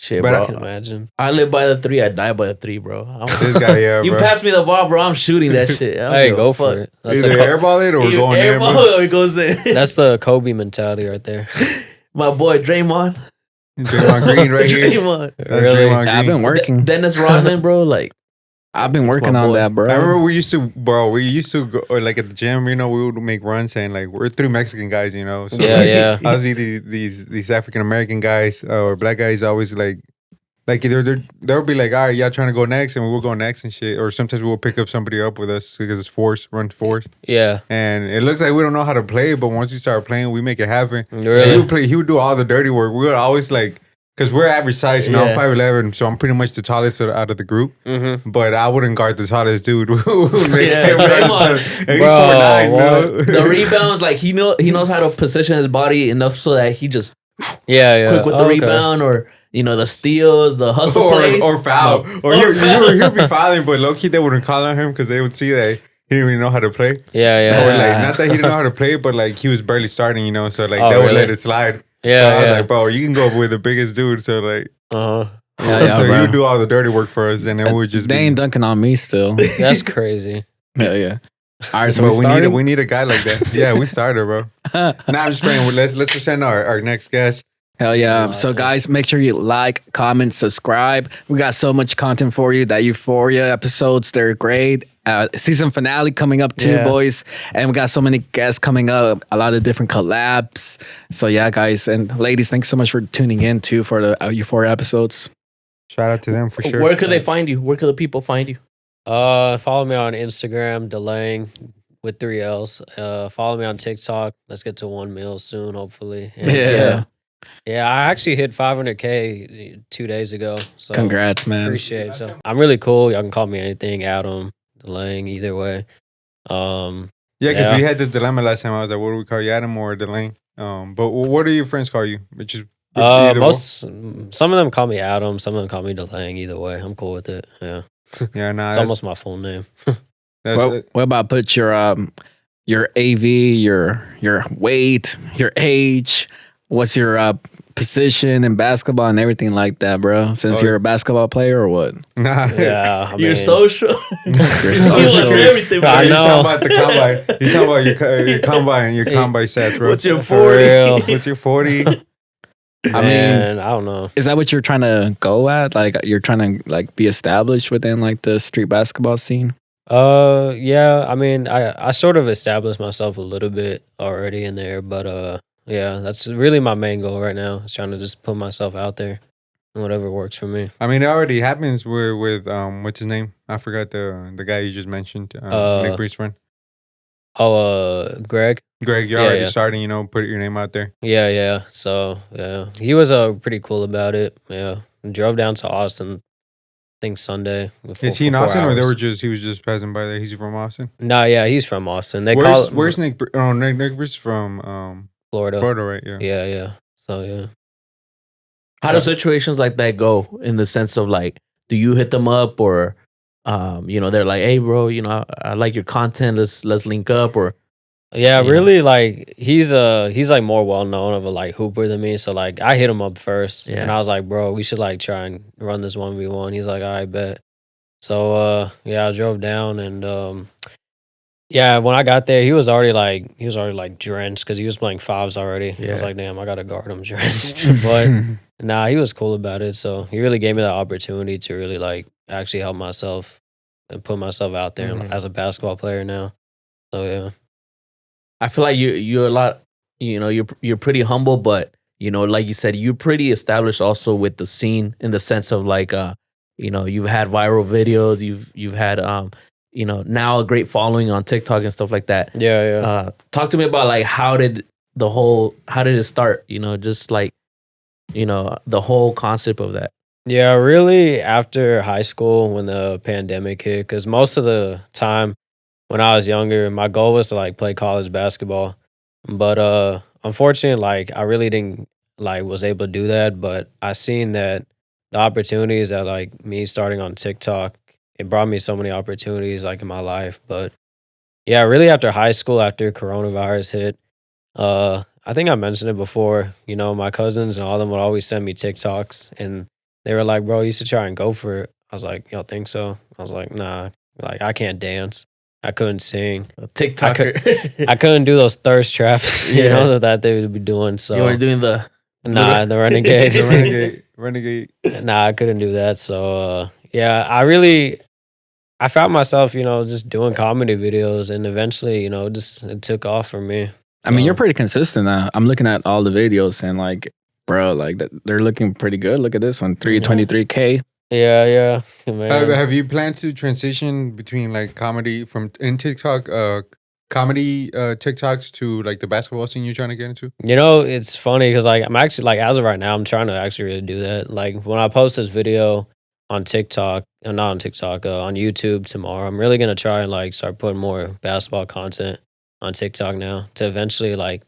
Shit, But bro. I can imagine. I live by the 3. I die by the 3, bro. This guy, yeah, You bro. pass me the ball, bro. I'm shooting that shit. I don't Hey, give a go fuck. for it. That's Either airball it or You going in, airball bro. or it goes in. that's the Kobe mentality right there. My boy Draymond. Draymond Green right here. Draymond. That's Really? Draymond I've Green. been working. Dennis Rodman, bro. Like, I've been working my on boy. that, bro. I remember we used to go, or like at the gym, you know, we would make runs and like we're 3 Mexican guys, you know. So Yeah, like, yeah. obviously these African American guys or black guys always like either they'll be like, all right, y'all trying to go next, and we'll go next and shit. Or sometimes we'll pick up somebody up with us because it's run force. Yeah. And it looks like we don't know how to play, but once we start playing, we make it happen. Really? He would do all the dirty work. We would always like, because we're average size, you know, Yeah. I'm 5'11", so I'm pretty much the tallest out of the group. Mm-hmm. But I wouldn't guard the tallest dude. Yeah, Draymond. He's 4'9", Bro, bro. the rebounds, like he knows how to position his body enough so that he just Yeah. quick with the rebound, or the steals, the hustle plays. or foul. Or he'll be fouling, but low key they wouldn't call on him because they would see that he didn't really know how to play. Yeah. Or like not that he didn't know how to play, but like he was barely starting, you know. So like Oh, they would really? let it slide. Yeah. So I was like, bro, you can go with the biggest dude. So like, Uh-huh. Yeah, so bro. he would do all the dirty work for us, and then we would just. They ain't dunking on me still. That's crazy. Yeah. All right, so But we we started? need a guy like that. Yeah, we started, bro. Nah, I'm just playing. Let's present our next guest. Hell yeah. July, So, yeah. guys, make sure you like, comment, subscribe. We got so much content for you. That Euphoria episodes, they're great. Season finale coming up too, Yeah. boys. And we got so many guests coming up, a lot of different collabs. So, yeah, guys. And ladies, thanks so much for tuning in too for the Euphoria episodes. Shout out to them for sure. Where could they find you? Where could the people find you? Follow me on Instagram, DeLange with 3 L's. Follow me on TikTok. Let's get to 1 mil soon, hopefully. And, Yeah. Yeah, I actually hit 500K 2 days ago. So Congrats, man. appreciate it. So I'm really cool. Y'all can call me anything, Adam, DeLange, either way. Yeah, because Yeah. we had this dilemma last time. I was like, what do we call you, Adam or Delane? But what do your friends call you? Which is either Some of them call me Adam, some of them call me DeLange. Either way, I'm cool with it. Yeah, one? Yeah, nah. it's almost my full name. That's What about put your AV, your weight, your age, what's your position in basketball and everything like that, bro? Since Oh. you're a basketball player or what? nah. Yeah, I Your mean, social. Your You social. look at everything, bro. I He's know. talking about the combine. He's talking about your combine stats, bro. What's your For 40? real. What's your 40? I mean, man, I don't know. is that what you're trying to go at? Like you're trying to like be established within like the street basketball scene? Yeah, I mean, I sort of established myself a little bit already in there, but yeah, that's really my main goal right now. Is trying to just put myself out there, and whatever works for me. I mean, it already happens with what's his name? I forgot the guy you just mentioned. Nick Bree's friend. Oh, Greg. Greg, you're Yeah, already yeah. starting, you know, put your name out there. Yeah. So yeah, he was pretty cool about it. Yeah, drove down to Austin. I think Sunday. Is he in for 4 Austin or hours. he was just passing by there? He's from Austin? Nah, yeah, he's from Austin. They call Where's Nick? Nick Brees from Florida. Florida, right? Yeah. Yeah. So yeah. How do situations like that go in the sense of like, do you hit them up or, they're like, hey, bro, I like your content. Let's link up or. Yeah, You know. really, like he's like more well known of a like hooper than me. So like I hit him up first, Yeah. and I was like, bro, we should like try and run this 1v1. He's like, I bet. So yeah, I drove down and yeah, when I got there, he was already like drenched because he was playing fives already. I was Yeah. like, damn, I gotta guard him drenched. But nah, he was cool about it. So he really gave me that opportunity to really like actually help myself and put myself out there Mhm. as a basketball player now. So yeah. I feel like you're a lot, you're pretty humble, but like you said, you're pretty established also with the scene in the sense of like, you've had viral videos, you've had, now a great following on TikTok and stuff like that. Yeah. Talk to me about like how did it start? Just like, the whole concept of that. Yeah, really after high school when the pandemic hit, because most of the time when I was younger, my goal was to like play college basketball. But unfortunately, like I really didn't like was able to do that. But I seen that the opportunities that like me starting on TikTok, it brought me so many opportunities like in my life. But yeah, really after high school, after coronavirus hit, I think I mentioned it before, my cousins and all of them would always send me TikToks and they were like, bro, you should try and go for it. I was like, y'all think so? I was like, nah, like I can't dance. I couldn't sing. TikToker. I couldn't do those thirst traps, you know, that they would be doing. So You were doing the the renegade. The renegade. Nah, I couldn't do that. So yeah, I found myself, you know, just doing comedy videos, and eventually, you know, just it took off for me. I mean, you're pretty consistent now. I'm looking at all the videos and like, bro, like they're looking pretty good. Look at this one, 323K. Yeah, man. Have you planned to transition between like comedy from in TikTok, comedy TikToks to like the basketball scene you're trying to get into? You know, it's funny because like I'm actually like as of right now, I'm trying to actually really do that. Like when I post this video on TikTok, not on TikTok, on YouTube tomorrow, I'm really gonna try and like start putting more basketball content on TikTok now to eventually like,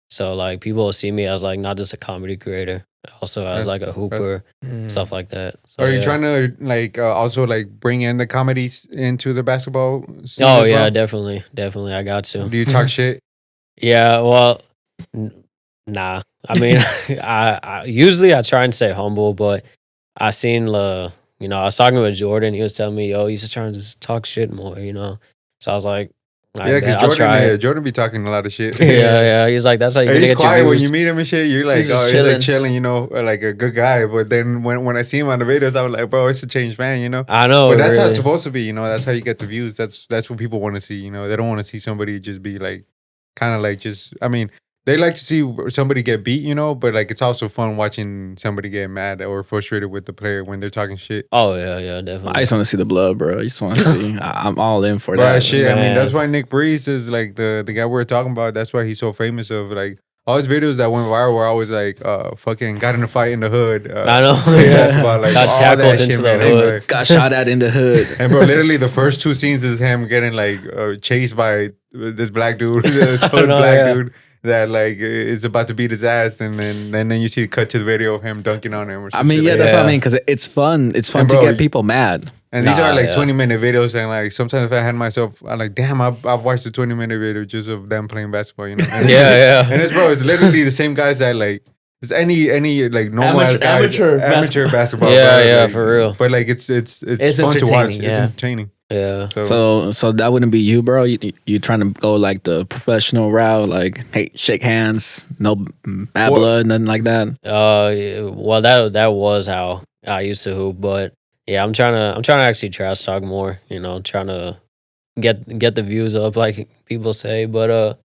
so like people will see me as like not just a comedy creator, also as like a hooper, stuff like that. So, Are you trying to like also like bring in the comedies into the basketball scene Oh as yeah, well? definitely. I got to. Do you talk shit? Yeah, well, nah. I mean, I usually I try and stay humble, but I seen you know, I was talking with Jordan. He was telling me, "Yo, you should try and just talk shit more," you know. So I was like, Yeah, because Jordan be talking a lot of shit. yeah. He's like, that's how you He's get quiet your when views. you meet him and shit. You're like, He's just he's like chilling, you know, like a good guy. But then when I see him on the videos, I was like, bro, it's a changed man, you know. I know, But that's how really. it's supposed to be, you know. That's how you get the views. That's what people want to see, you know. They don't want to see somebody just be like, kind of like just. I mean, they like to see somebody get beat, you know. But like, it's also fun watching somebody get mad or frustrated with the player when they're talking shit. Oh yeah, definitely. I just want to see the blood, bro. I just want to see. I'm all in for Bro, that. shit. I mean, Man. that's why Nick Breeze is like the guy we're talking about. That's why he's so famous. Of like all his videos that went viral were always like, fucking got in a fight in the hood. I know. That's about like Got all tackled that into shit, the man. hood. Like, Got shot at in the hood. and bro, literally the first two scenes is him getting like chased by this black dude, this hood know, black yeah. dude that like is about to beat his ass, and then you see cut to the video of him dunking on him. Or I some mean, shit yeah, like that's that. what I mean, because it's fun. It's fun And to bro, get people mad. And these are like yeah. 20-minute videos, and like sometimes if I had myself, I'm like, damn, I've watched a 20-minute video just of them playing basketball, you know? And Yeah. And it's literally the same guys that like it's any like normal Amateur amateur basketball. Yeah, bro, yeah, like, for real. But like it's fun to watch. entertaining, It's yeah. entertaining. Yeah. So that wouldn't be you, bro. You trying to go like the professional route, like hey, shake hands, no bad blood, nothing like that. Well, that was how I used to hoop, but yeah, I'm trying to actually trash talk more. You know, trying to get the views up, like people say. But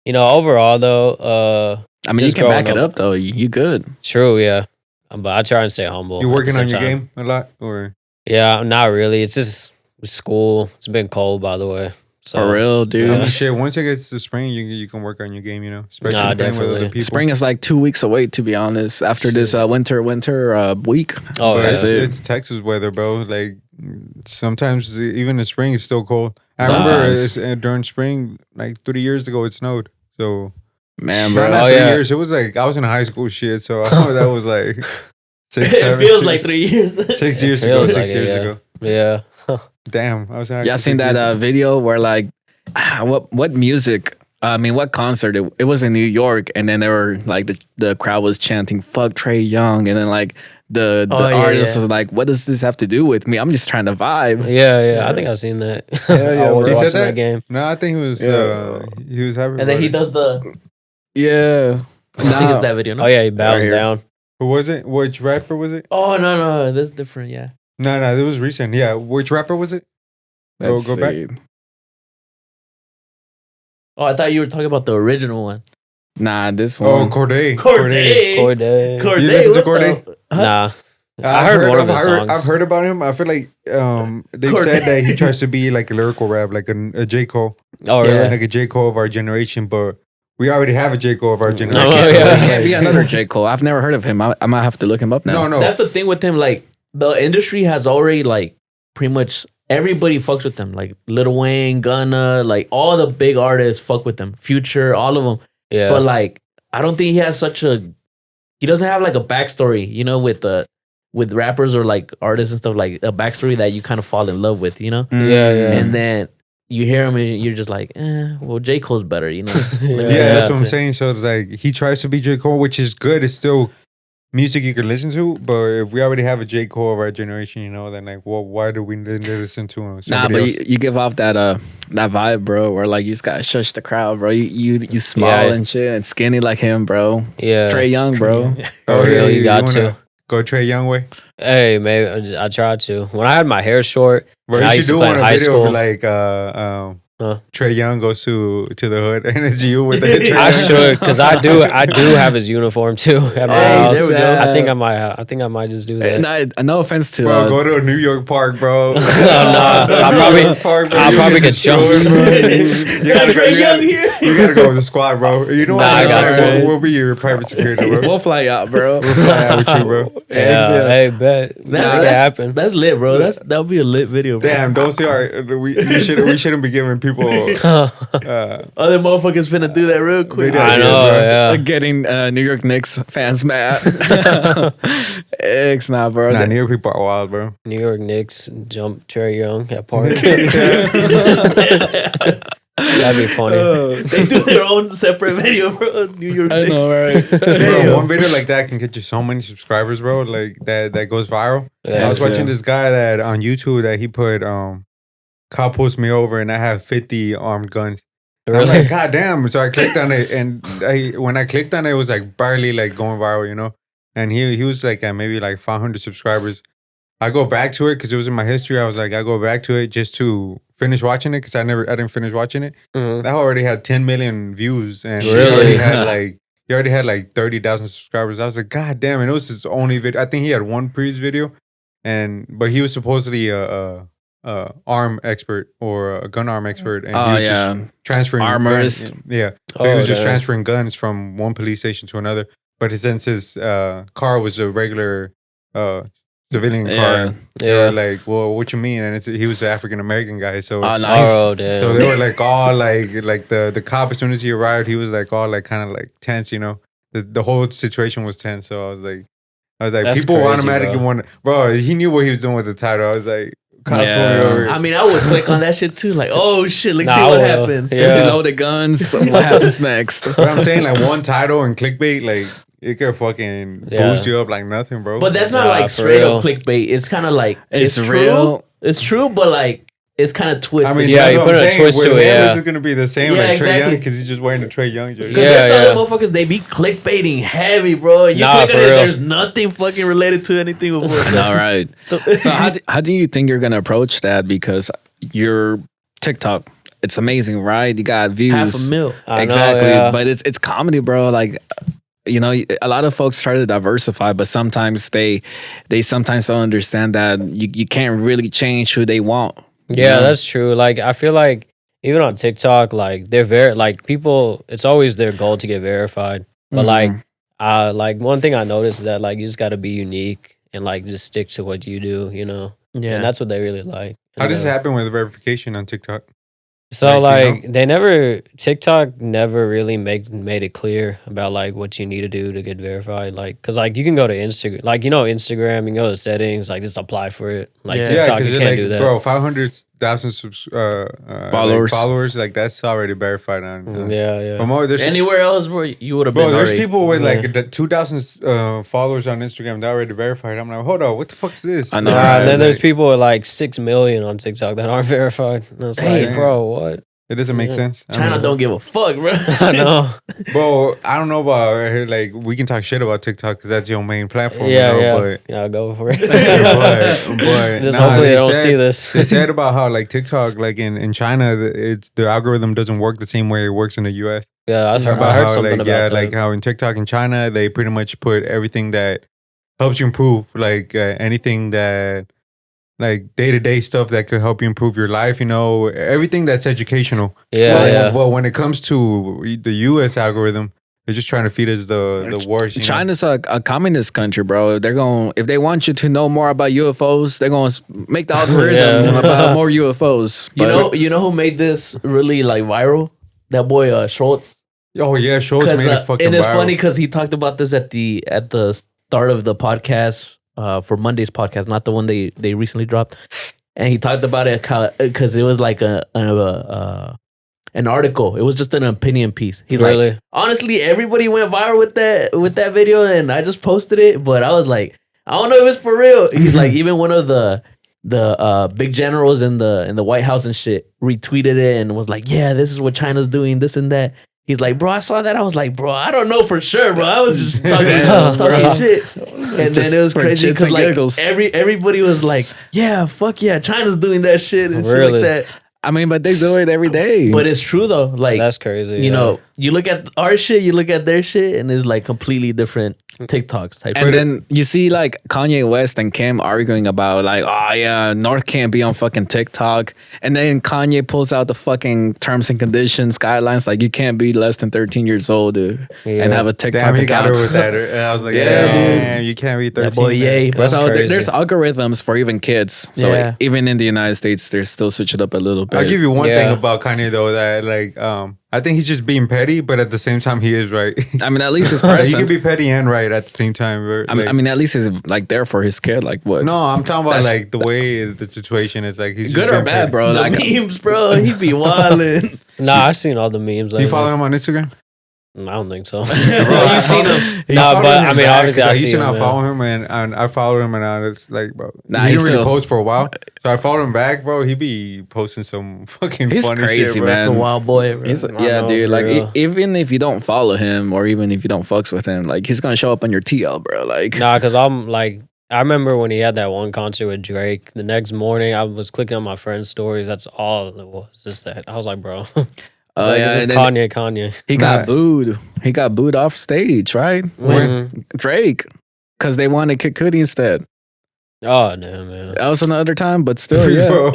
you know, overall though, I mean, you just can back growing it up though. You good. true, yeah. But I try and stay humble. You at the working same on your time. game a lot, or Yeah, not really. It's just school. It's been cold, by the way. So, For real, dude. I mean, Yeah. shit. Once it gets to spring, you can work on your game, you know, especially Nah, playing with other definitely. people. Spring is like 2 weeks away, to be honest. After this winter week. Oh, But That's yeah. it. it's Texas weather, bro. Like sometimes even in spring it's still cold. I remember Sometimes. during spring, like 3 years ago, it snowed. So Man, not bro. Oh, 3 yeah. years. It was like I was in high school shit. So I know that was like 6, It 7, feels 6 like 3 years. 6 years It ago. feels 6 like it, years yeah. ago. Yeah. Damn, I was in high Y'all school seen 6 years that ago. video where like what music? I mean, what concert? It was in New York, and then they were like the crowd was chanting "fuck Trey Young," and then like the Oh, yeah, artist yeah. was like, "What does this have to do with me? I'm just trying to vibe." Yeah. I think I've seen that. Yeah, I was He said watching that that? game. No, I think he was happy. And then he about it. does the. Yeah. I think it's that video. No? Oh yeah, he bows Right here. down. Who was it? Which rapper was it? Oh no, that's different. Yeah. No, it was recent. Yeah, which rapper was it? Let's Go back. see. Oh, I thought you were talking about the original one. Nah, this Oh, one. Corday. Corday. Corday. Corday. You listen to what Corday? the- Huh? Nah. I heard one of his songs. I've heard about him. I feel like they Corday. said that he tries to be like a lyrical rap, like a J. Cole, Oh really? Yeah. like a J. Cole of our generation. But we already have a J. Cole of our generation. Oh, There yeah. can't be another J. Cole. I've never heard of him. I might have to look him up now. No. That's the thing with him. Like the industry has already like pretty much everybody fucks with him. Like Lil Wayne, Gunna, like all the big artists fuck with him. Future, all of them. Yeah. But like I don't think he has such a. He doesn't have like a backstory, you know, with rappers or like artists and stuff, like a backstory that you kind of fall in love with, you know. Yeah. And then you hear him and you're just like, well, J. Cole's better, you know. Let me Yeah, listen that's what to I'm it. saying. So it's like he tries to be J. Cole, which is good. It's still music you can listen to. But if we already have a J. Cole of our generation, you know, then like, well, why do we listen to him? Nah, but you give off that that vibe, bro. Where like you just gotta shush the crowd, bro. You small and shit and skinny like him, bro. Yeah. Trey Young, bro. Oh yeah, you got to go Trey Young way. Hey, maybe I tried to. When I had my hair short, Bro, and you I should used to do play one in a high video school. of like Trey Young goes to the hood and it's you with the Trey I Young. should, because I do have his uniform too at my Hey, house. there we go. I think I might just do that. No offense to Bro, go to a New York park, bro. Nah, I'll probably get jumped. You gotta go. You gotta go with the squad, bro. You know what? Nah, I got to. We'll be your private security, bro. we'll fly out, bro. We'll fly out with you, bro. Yeah, hey, bet. Make it happen. That's lit, bro. That would be a lit video, bro. Damn, don't say we shouldn't be giving people. Other motherfuckers finna do that real quick. I know, yeah. Getting New York Knicks fans mad. It's not, bro. Nah, New York people are wild, bro. New York Knicks jump Trey Young at park. That'd be funny. They do their own separate video, bro. New York I Knicks. know, right? Bro, one video like that can get you so many subscribers, bro. Like that goes viral. Yeah, I was watching yeah. this guy that on YouTube that he put "Cop pulls me over" and I have 50 armed guns. And I'm Really? like, God damn! So I clicked on it, and when I clicked on it, it was like barely like going viral, you know. And he was like at maybe like 500 subscribers. I go back to it because it was in my history. I was like, I go back to it just to finish watching it because I didn't finish watching it. Mhm. That already had 10 million views, and Really? he already had like 30,000 subscribers. I was like, God damn! And it was his only video. I think he had one previous video, but he was supposedly a arm expert or a gun arm expert, and he was just transferring Armorist. guns. Yeah, Oh, he was just damn. transferring guns from one police station to another. But since his car was a regular civilian car, Yeah. they were Yeah. like, "Well, what you mean?" And he was an African American guy, so Oh, nice. Oh, so damn. they were like all like the cop as soon as he arrived, he was like all like kind of like tense, you know. The whole situation was tense, so I was like, That's people crazy, automatically bro. want, bro. He knew what he was doing with the title. I was like, cops Yeah. pulled me over. I mean, I would click on that shit too. Like, oh shit, let's Nah, see I what will. happens. Yeah. 50 loaded guns. What happens next? But I'm saying like one title and clickbait, like it could fucking Yeah. boost you up like nothing, bro. But that's not Nah, like for straight real. up clickbait. It's kind of like It's true. real. It's true, but like it's kind of twisted. I mean, Yeah, that's you what put I'm a saying. twist With to it, him, yeah. This is gonna be the same Yeah, like Trey exactly. Young because he's just wearing the Trey Young jersey. Because Yeah, there's yeah. other motherfuckers, they be clickbaiting heavy, bro. You Nah, click for on it, real. there's nothing fucking related to anything before. All right. So how do you think you're gonna approach that? Because your TikTok, it's amazing, right? You got views. $500,000. I know, Exactly. yeah. But it's comedy, bro. Like, you know, a lot of folks try to diversify, but sometimes they sometimes don't understand that you can't really change who they want. you Yeah, know? that's true. Like, I feel like even on TikTok, like they're like people. It's always their goal to get verified. But Mhm. like one thing I noticed is that like you just got to be unique and like just stick to what you do. You know, Yeah. and that's what they really like. How And, does it happen with verification on TikTok? So Like, you like TikTok never really made it clear about like what you need to do to get verified. Like, cause like you can go to Instagram, like Instagram, you can go to settings, like just apply for it. Like Yeah. TikTok, you you're can't like, do that. bro, 500,000 Followers. followers, like that's already verified on. Yeah. But more, there's Anywhere else, bro, you would have been bro, there's already. people with Yeah. like the 2,000 followers on Instagram that already verified. I'm like, hold on, what the fuck is this? I know, Nah, right? and then there's Like, people with like 6 million on TikTok that aren't verified. And it's Damn. like, bro, what? it doesn't make Yeah. sense. I China mean, don't give a fuck, bro. I know. Bro, I don't know about like we can talk shit about TikTok because that's your main platform. Yeah, you know, yeah. Yeah, go for it. but Just nah, hopefully they don't said- see this. They said about how like TikTok, like in China, the algorithm doesn't work the same way it works in the US. Yeah, I About heard how something like about that. like how in TikTok in China they pretty much put everything that helps you improve, like anything that like day-to-day stuff that could help you improve your life, you know, everything that's educational. Yeah, Well, yeah. well, when it comes to the US algorithm, they're just trying to feed us the worst. You know? China's a communist country, bro. They're going if they want you to know more about UFOs, they're going to make the algorithm Yeah. about more UFOs. You know who made this really like viral? That boy Schultz. Oh yeah, Schultz made it fucking and it's viral. funny because he talked about this at the start of the podcast for Monday's podcast, not the one they recently dropped. And he talked about it because it was like an article. It was just an opinion piece. He's Really? like, honestly, everybody went viral with that video, and I just posted it. But I was like, I don't know if it's for real. He's like, even one of the big generals in the White House and shit retweeted it and was like, yeah, this is what China's doing, this and that. He's like, bro, I saw that. I was like, bro, I don't know for sure, bro. I was just talking shit. And then it was crazy because like everybody was like, yeah, fuck yeah, China's doing that shit and shit like that. I mean, but they do it every day. But it's true though. Like That's crazy. You know, you look at our shit, you look at their shit, and it's like completely different TikToks type. And then you see like Kanye West and Kim arguing about like, oh yeah, North can't be on fucking TikTok. And then Kanye pulls out the fucking terms and conditions guidelines, like you can't be less than 13 years old and have a TikTok Damn, he account. got her with that. And I was like, Yeah, damn, you can't be 13. That boy, yay. That's So crazy. there's algorithms for even kids. So Yeah. even in the United States, they're still switch it up a little bit. I'll give you one Yeah. thing about Kanye though, that like I think he's just being petty, but at the same time he is right. I mean, at least it's Like, present. you can be petty and right at the same time. I mean, at least he's like there for his kid. Like what? no, I'm talking about That's- like the way the situation is. Like he's just good or being bad, petty. bro. The Like memes, bro. He be wildin'. Nah, I've seen all the memes. Do you lately. follow him on Instagram? I don't think so. Bro, you seen him? No, followed but him I mean, back, obviously, 'cause I used see to him. not Yeah. follow him, and I followed him, and I was like, bro, Nah, he he's didn't really still- post for a while, so I followed him back, bro. He be posting some fucking He's funny crazy, shit, bro. man. It's a wild boy, bro. He's, I yeah, know, dude. for Like real. even if you don't follow him, or even if you don't fucks with him, like he's gonna show up on your TL, bro. Like Nah, because I'm like, I remember when he had that one concert with Drake. The next morning, I was clicking on my friend's stories. That's all it was. Just that. I was like, bro. It's like, this is and then Kanye. he Nah. got booed. He got booed off stage, right? Mhm. Drake, because they wanted Kid Cudi instead. Oh, damn, man. That was another time, but still, yeah. Bro,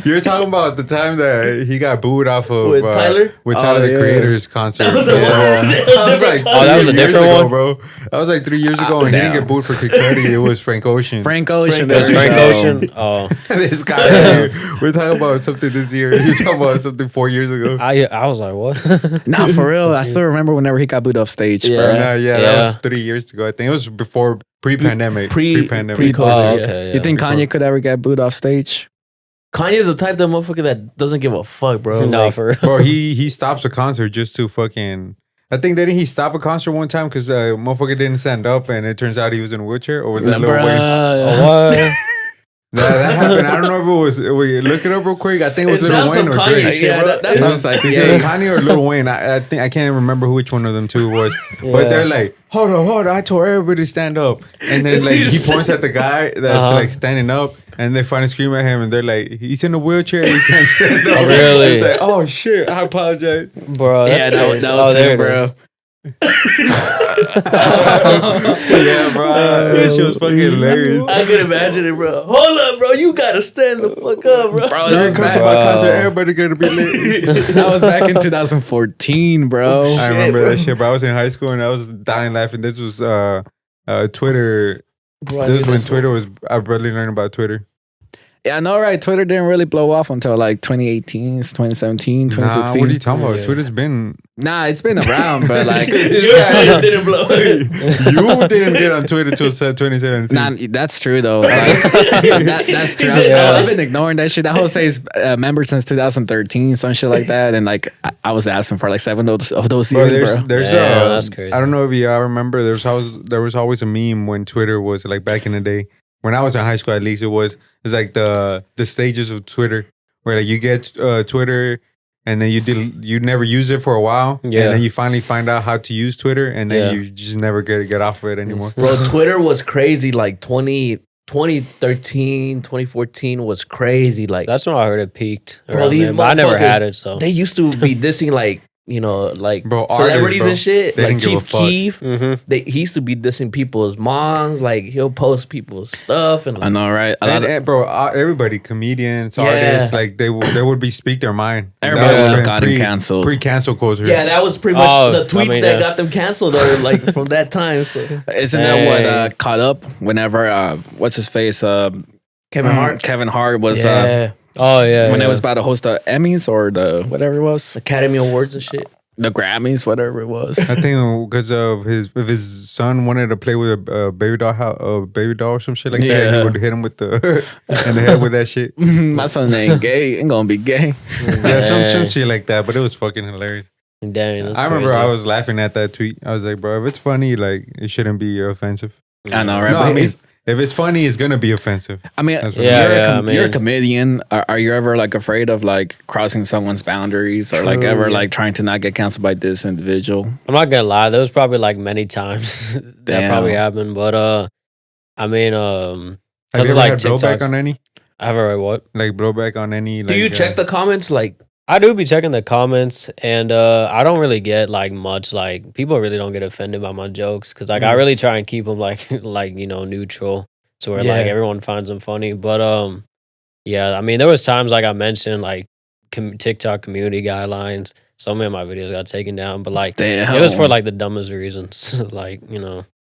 you're talking about the time that he got booed off of With Tyler? with Oh, Tyler the yeah. Creator's concert. That was a- I was like, Oh, that was a 3 years different ago, one? bro. That was like 3 years ago, and he didn't Damn. get booed for Kid Cudi. It was Frank Ocean. Frank Ocean. It was there we Frank go. Ocean. Oh, This guy, we're talking about something this year. You're talking about something 4 years ago. I was like, what? Nah, for real. I still remember whenever he got booed off stage, Yeah. bro. Nah, yeah, that Yeah. was 3 years ago. I think it was before pre-pandemic. Pre-COVID. Oh, Yeah. okay. You think Kanye could ever get booed off stage? Kanye's the type of motherfucker that doesn't give a fuck, bro. No, Like, for real. Bro, he stops a concert just to fucking. I think didn't he stop a concert one time because motherfucker didn't stand up and it turns out he was in a wheelchair, or was that Lil Wayne? What? That happened. I don't know if it was. Wait, look it up real quick. I think it was It Lil sounds Wayne some or Kanye Drake. shit, Yeah, bro. that sounds like It's either Kanye or Lil Wayne. I think I can't remember which one of them two it was. But Yeah. they're like, hold on. I told everybody to stand up, and then like he points at the guy that's Uh-huh. like standing up, and they finally scream at him, and they're like, he's in a wheelchair. He can't stand up. Really? It's like, oh shit. I apologize. Bro, that's Yeah, crazy. that was there him, it is. bro. Yeah, bro. That shit was fucking hilarious. I can imagine it, bro. Hold up, bro. You gotta stand the fuck up, bro. Bro, When that it was comes back, to my Bro. concert, everybody gonna be lit. that was back in 2014, bro. I remember that shit, bro. I was in high school and I was dying laughing. This was Twitter. Bro, I This knew was when this Twitter was. I barely learned about Twitter. Yeah, I know, right? Twitter didn't really blow off until like 2018, 2017, Nah, 2016. what are you talking about? Yeah. Twitter's been. Nah, it's been around, but like, Your Twitter didn't blow. You didn't get on Twitter till 2017. nah, that's true though. Like, that's true. Yeah. I've been ignoring that shit. That whole says member since 2013, some shit like that. And like, I was asking for like 7 of those Bro, years, bro. there's Yeah, that's crazy. I don't know if y'all remember. There was always a meme when Twitter was like back in the day. When I was in high school, at least it's like the stages of Twitter, where like you get Twitter, and then you never use it for a while, Yeah. and then you finally find out how to use Twitter, and then Yeah. you just never get off of it anymore. Bro, Twitter was crazy. Like 2013, 2014 was crazy. Like That's when I heard it peaked. Bro, around these then, but I never motherfuckers, had it, so. they used to be dissing like, you know, like Bro, celebrities artists, bro. and shit. They Like didn't give a Chief fuck. Keef. Mm-hmm. He used to be dissing people's moms. Like he'll post people's stuff and I like, know, right? A lot of- Bro, everybody, comedians, Yeah. artists, like they would be speak their mind. Everybody That would have been gotten canceled. Pre-cancel culture. yeah, that was pretty much Oh, the tweets I mean, that yeah. got them canceled. Though, like from that time. So Isn't that what Hey. caught up whenever what's his face Kevin Hart, Kevin Hart was yeah, Oh, yeah. when yeah. it was about to host the Emmys or the whatever it was. Academy Awards and shit. the Grammys, whatever it was. I think because of if his son wanted to play with a baby doll or some shit like that, Yeah. he would hit him with the in the head with that shit. My son ain't gay. Ain't gonna be gay. Yeah, some shit like that. But it was fucking hilarious. Dang, that's I remember crazy. I was laughing at that tweet. I was like, bro, if it's funny, like it shouldn't be offensive. I know, right? No, But I mean, it's- if it's funny, it's gonna be offensive. I mean, That's what Yeah, you're a man. comedian. Are you ever like afraid of like crossing someone's boundaries or like True, ever yeah. like trying to not get canceled by this individual? I'm not gonna lie, there was probably like many times that Damn. probably happened. But I mean, Have because you of ever like had blowback TikToks, on any? I have a what? Like blowback on any? Do you check the comments? Like, I do be checking the comments, and I don't really get like much. Like people really don't get offended by my jokes because like I really try and keep them like neutral, so where like Yeah. everyone finds them funny. But yeah, I mean there was times like I mentioned like TikTok community guidelines. So many of my videos got taken down, but like Damn. it was for like the dumbest reasons. Like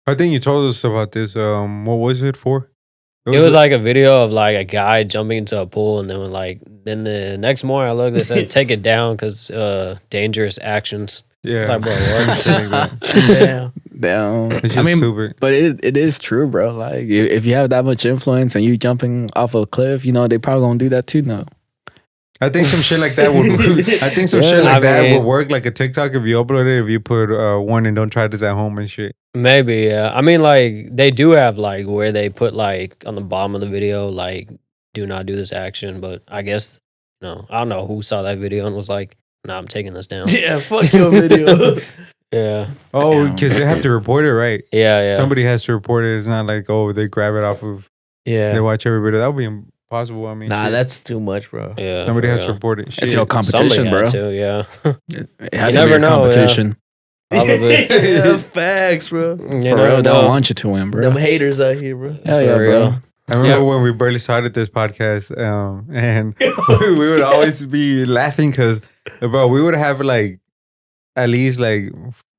I think you told us about this. What was it for? it was like a video of like a guy jumping into a pool, and then the next morning I looked, they said take it down because dangerous actions. yeah. It's like, bro, what? Something like that. damn. Damn. It's just I mean, stupid. but it is true, bro. Like if you have that much influence and you jumping off a cliff, you know they probably gonna do that too. No. I think some shit like that would. I think some shit Yeah, like I that mean- would work. Like a TikTok, if you upload it, if you put one and don't try this at home and shit. Maybe, yeah. I mean, like they do have like where they put like on the bottom of the video, like do not do this action. But I guess I don't know who saw that video and was like, "Nah, I'm taking this down." Yeah, fuck your video. Yeah, Oh, Damn. because they have to report it, right? yeah. Somebody has to report it. It's not like they grab it off of. They Yeah. watch every video. That would be impossible. I mean, Nah, shit. that's too much, bro. Yeah, somebody for has to real. report it. It's Shit. your competition, Somebody bro. had to, yeah. It has You to be never a know, yeah. competition. Probably. yeah, facts, bro. You For never real, they don't know. want you to win, bro. Them haters out here, bro. Hell yeah, For bro. real. I remember Yeah. when we barely started this podcast, and we would always be laughing because, bro, we would have like at least like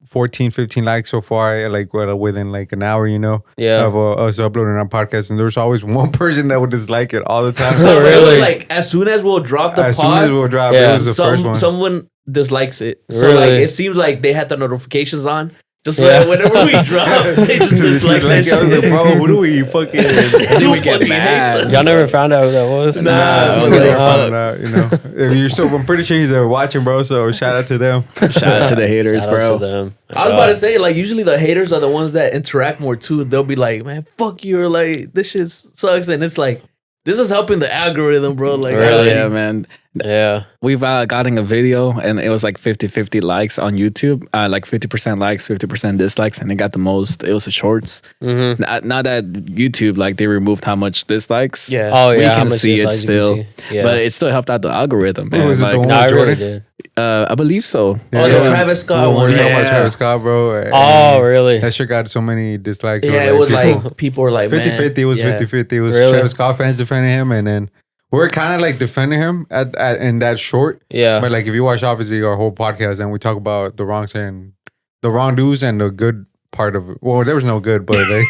14, 15 likes so far, like within like an hour, Yeah. of us uploading our podcast. And there's always one person that would dislike it all the time. No, Really? Like as soon as we'll drop the As soon pod, as we'll drop, Yeah. it was the first one. someone dislikes it. So like Really? it seems like they had the notifications on. Just so Yeah. that whenever we drop, they just dislike that Like, I was like, shit. bro, who do we fucking? And then we Who get fucking mad. hates us? Y'all never found out who that was? Nah, Nah, We okay, never fuck. found out, If you're so, I'm pretty sure he's watching, bro. So shout out to them. Shout out to the haters, Shout out bro. to them. I was about to say, like, usually the haters are the ones that interact more too. They'll be like, man, fuck you, or like, this shit sucks. And it's like, this is helping the algorithm, bro. Like, Really? actually- Yeah, man. Yeah. We've gotten a video and it was like 50-50 likes on YouTube, like 50% likes, 50% dislikes, and it got the most. It was the shorts. Mm-hmm. Not that YouTube, like they removed how much dislikes. Yeah. Oh We yeah, how can much see it dislikes you can still. see. Yeah. But it still helped out the algorithm, man. was it, the Like, one no, I with really Jordan? did. I believe so. Oh, the Travis Scott When one. we talking about Yeah. Travis Scott, bro. and Oh, really? That shit got so many dislikes. Yeah, it was like, people were like, 50-50. It was man, 50-50. It was Really? Travis Scott fans defending him, and then we're kind of like defending him at in that short. Yeah. But like, if you watch obviously our whole podcast, and we talk about the wrongs and the wrongdoers and the good part of it. Well, there was no good, but Oh,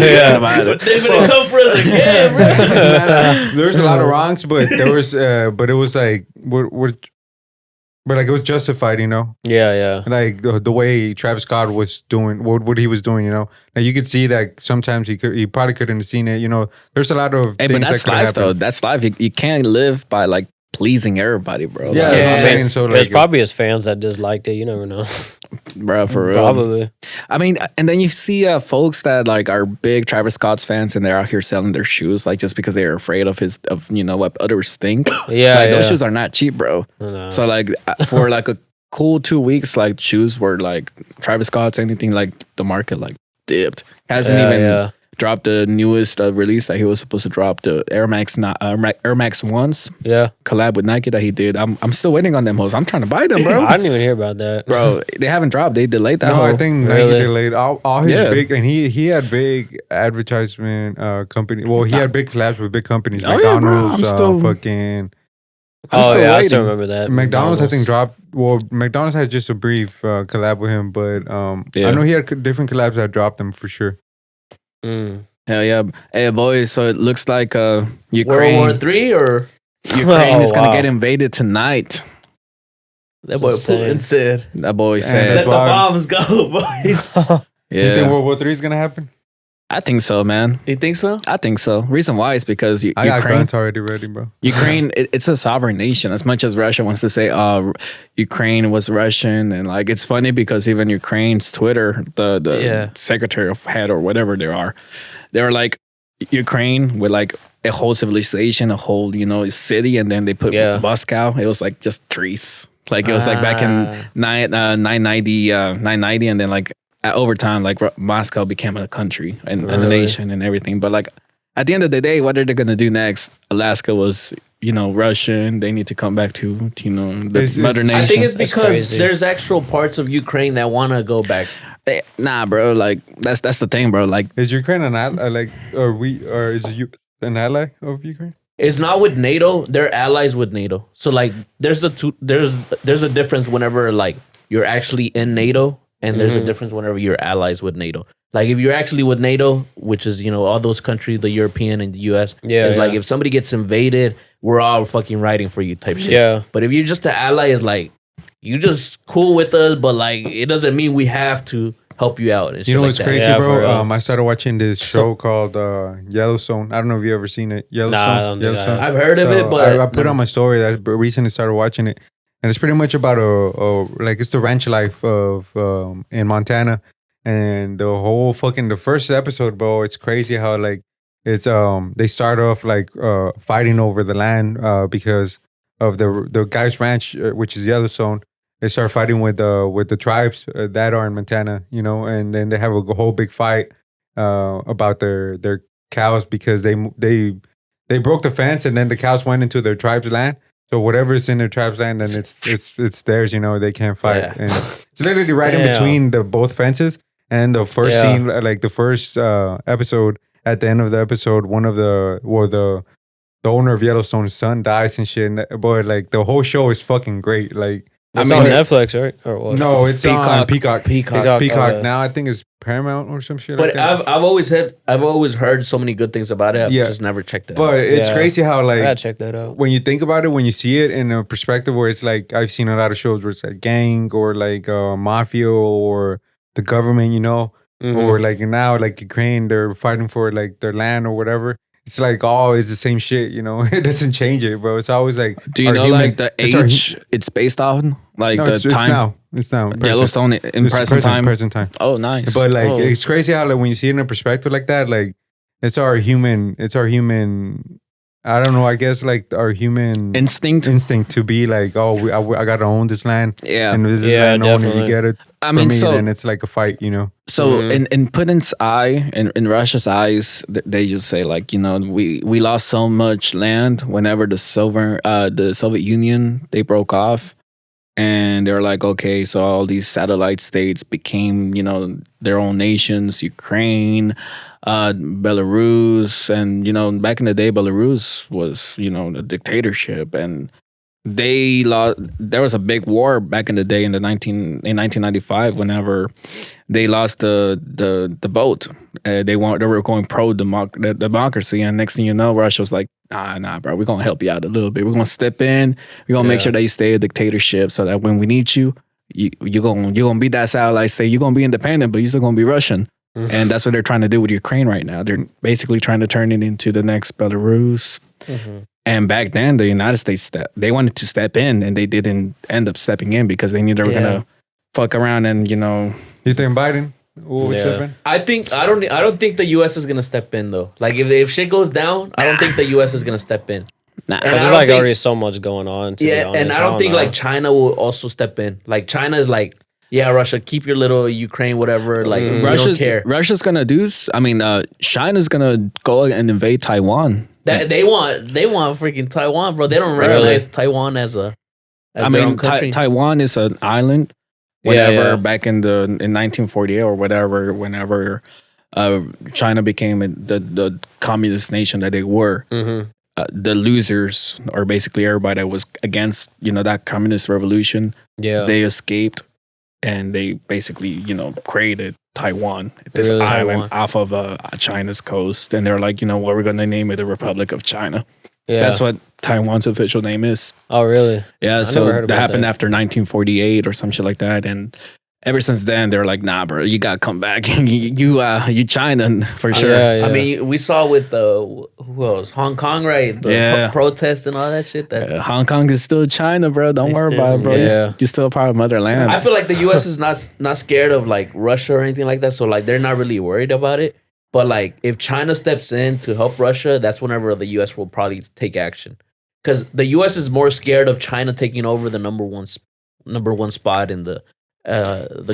yeah. But they finna come for us again, bro. There's a lot of wrongs, but there was, but it was like, but like it was justified, Yeah, yeah. like the way Travis Scott was doing what he was doing, Now you could see that sometimes he probably couldn't have seen it, There's a lot of Hey, things but that's that could life, happen. though. That's life. You can't live by like pleasing everybody, bro. Yeah, Like, that's what I'm Yeah. saying. So It was like, probably his fans that disliked it. You never know. bro, for real. Probably. I mean, and then you see folks that like are big Travis Scott's fans, and they're out here selling their shoes, like just because they're afraid of what others think. Yeah, like those yeah. shoes are not cheap, bro. No. So like for like a cool 2 weeks, like shoes were like Travis Scott's, anything, like the market like dipped. Hasn't Yeah, even yeah. dropped the newest release that he was supposed to drop, the Air Max ones Yeah. collab with Nike that he did. I'm still waiting on them hoes. I'm trying to buy them, bro. I didn't even hear about that. Bro, they haven't dropped. They delayed that no, whole. I think Nike Really? delayed all his Yeah. big, and he had big advertisement company. Well, he had big collabs with big companies, Oh, yeah, bro. McDonald's, I'm still- fucking I'm Oh still yeah, I waiting. still remember that. McDonald's. I think dropped. Well, McDonald's had just a brief collab with him, but Yeah. I know he had different collabs that dropped them for sure. Mm. Hell yeah. Hey, boys, so it looks like World Ukraine, War III or Ukraine is going Oh, to wow. get invaded tonight. That boy insane. Putin said, That boy And said, "Let that's the why- bombs go, boys." You think yeah, World War III is gonna happen? I think so, man. You think so? I think so. Reason why is because I got Ukraine, guns already ready, bro. Ukraine, it's a sovereign nation. As much as Russia wants to say, Ukraine was Russian, and like it's funny because even Ukraine's Twitter, the Yeah. secretary of head or whatever they were like Ukraine with like a whole civilization, a whole city, and then they put Yeah. Moscow. It was like just trees. Like it was like back in Ah. 990, and then like over time, like Moscow became a country and a Really? nation and everything. But like at the end of the day, what are they gonna do next? Alaska was Russian. They need to come back to the It's- mother it's- nation. I think it's That's because crazy. there's actual parts of Ukraine that want to go back. Nah, bro. Like that's the thing, bro. Like Is Ukraine an ally? Or is you an ally of Ukraine? It's not with NATO. They're allies with NATO. So like, there's a difference whenever like you're actually in NATO, and there's a difference whenever you're allies with NATO. Like if you're actually with NATO, which is all those countries, the European and the US, Yeah, it's like yeah. if somebody gets invaded, we're all fucking riding for you type shit. Yeah. But if you're just an ally, it's like you just cool with us, but like it doesn't mean we have to help you out. And You know shit what's like that. crazy, Yeah, for bro? real. I started watching this show called Yellowstone. I don't know if you ever seen it. Yellowstone. I don't think I Yellowstone. have. I've heard of it, but I put on my story that I recently started watching it, and it's pretty much about it's the ranch life of in Montana, and the first episode, bro. It's crazy how like it's they start off like fighting over the land because of the guy's ranch, which is Yellowstone. They start fighting with the tribes that are in Montana, and then they have a whole big fight about their cows because they broke the fence, and then the cows went into their tribe's land. So whatever's in their tribe's land, then it's theirs. They can't fight. Yeah. And it's literally right in Damn. between the both fences. And the first Yeah. scene, like the first episode, at the end of the episode, the owner of Yellowstone's son dies and shit. And, boy, like the whole show is fucking great. Like It's mean, on it- Netflix, right? Or what? no, it's on Peacock. Peacock. Peacock. okay. Now I think it's Paramount or some shit. But like that. I've always heard so many good things about it. I've Yeah. just never checked it But out. it's Yeah. crazy how I like gotta check that out. when you think about it, when you see it in a perspective where it's like I've seen a lot of shows where it's like gang or like mafia or the government, Mhm. or like now like Ukraine, they're fighting for like their land or whatever. It's like it's the same shit, It doesn't change it, bro. It's always like do you our know human- like the it's our age it's based on? Like no, the it's time now. It's now. present. Yellowstone in It's present time. Present time. Oh, nice. But like Oh. it's crazy how like when you see it in a perspective like that, like it's our human. I don't know. I guess like our human instinct. instinct to be like, I gotta own this land, Yeah. and this is Yeah, land owner, you definitely. get it. I For mean, me, so then it's like a fight, So Mhm. in Putin's eye, in Russia's eyes, they just say like, we lost so much land whenever the Soviet Union they broke off, and they're like, okay, so all these satellite states became their own nations, Ukraine, Belarus, and back in the day, Belarus was a dictatorship, and they lost. There was a big war back in the day in 1995 whenever they lost the vote. They were going pro democracy, and next thing you know, Russia was like, nah, bro, we're gonna help you out a little bit. We're gonna step in. We're gonna make Yeah. sure that you stay a dictatorship, so that when we need you, you're gonna be that satellite state. You're gonna be independent, but you're still gonna be Russian. Mhm. And that's what they're trying to do with Ukraine right now. They're basically trying to turn it into the next Belarus. Mhm. And back then, the United States they wanted to step in, and they didn't end up stepping in because they knew they were Yeah. gonna fuck around and You think Biden will Yeah. step in? I don't think the US is gonna step in though. Like if shit goes down, I don't think the US is gonna step in. nah. And Because I there's don't like think- already so much going on. To be Yeah, honest. and I don't think know. like China will also step in. Like China is like, yeah, Russia, keep your little Ukraine, whatever. Like we don't care. Russia's gonna do. China's gonna go and invade Taiwan. That they want freaking Taiwan, bro. They don't Really? recognize Taiwan as a. As their own country. Taiwan is an island. Yeah, Whenever yeah. back in 1948 or whatever, whenever China became the communist nation that they were, Mhm. the losers, or basically everybody that was against that communist revolution, Yeah. they escaped, and they basically created Taiwan, this Really? island Taiwan. off of China's coast, and they're like, what, we're gonna name it the Republic of China. Yeah. That's what Taiwan's official name is. Oh, really? Yeah, I so never heard that about happened that. after 1948 or some shit like that, and ever since then they're like, nah, bro, you gotta come back. you China for sure. Yeah. I mean, we saw with the who else? Hong Kong, right? The Yeah. protest and all that shit. That Hong Kong is still China, bro. Don't They worry still- about it, bro. Yeah. You're still a part of motherland. I feel like the U.S. is not scared of like Russia or anything like that, so like they're not really worried about it. But like if China steps in to help Russia, that's whenever the U.S. will probably take action, because the U.S. is more scared of China taking over the number one spot in the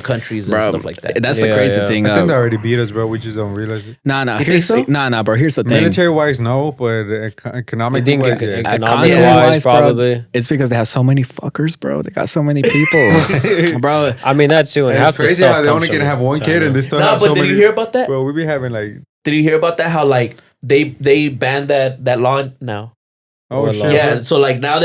countries and Bro, stuff like that. that's the Yeah, crazy yeah. thing. I think they already beat us, bro. We just don't realize it. Nah, You here's think so? nah, bro. Here's the thing. Military wise, no, but I economic think wise, yeah. economic Economy-wise, wise, bro, probably. It's because they have so many fuckers, bro. They got so many people, bro. I mean, that too. And It's half the crazy stuff how they comes only can from have one kid China. and they still No, have but so did many. you hear about that? Bro, we be having like, Did you hear about that? How like they banned that law now? oh What shit. law? Yeah, so like now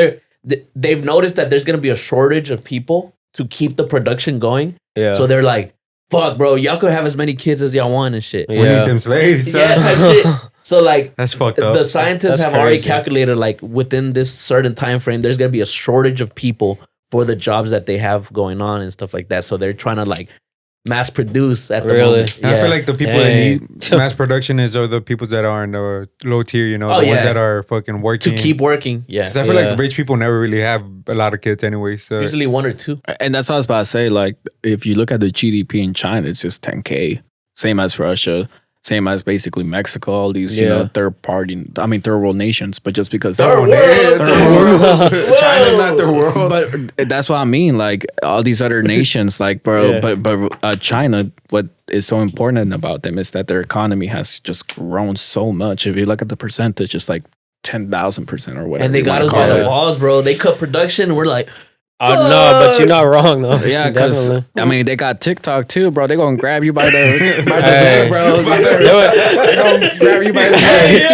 they've noticed that there's gonna be a shortage of people to keep the production going. Yeah. So they're like, "Fuck, bro, y'all could have as many kids as y'all want and shit." We need Yeah. them slaves. son. Yeah, that shit. So like That's fucked up. the scientists That's have already crazy. calculated like within this certain time frame, there's gonna be a shortage of people for the jobs that they have going on and stuff like that. So they're trying to like mass produce at the Really? moment. And I feel like the people that Dang. need mass production are the people that are in the low tier, you know, Oh, the yeah. ones that are fucking to working. keep working. Yeah, 'Cause I feel like Yeah. the rich people never really have a lot of kids anyway. So usually one or two. And that's what I was about to say. Like, if you look at the GDP in China, it's just 10K, same as Russia, same as basically Mexico. All these, you know, Yeah. third world nations. But just because Third world, Third third world. world. China's not the world. But that's what I mean. Like all these other nations, like bro, Yeah. but China, what is so important about them is that their economy has just grown so much. If you look at the percentage, it's like 10,000% or whatever. And they you got wanna us call by it. the balls, bro. They cut production. And we're like, No, but you're not wrong though. Yeah, because Definitely. I mean they got TikTok too, bro. They gonna grab you by the Hey. neck, bro. They gonna grab you by the neck.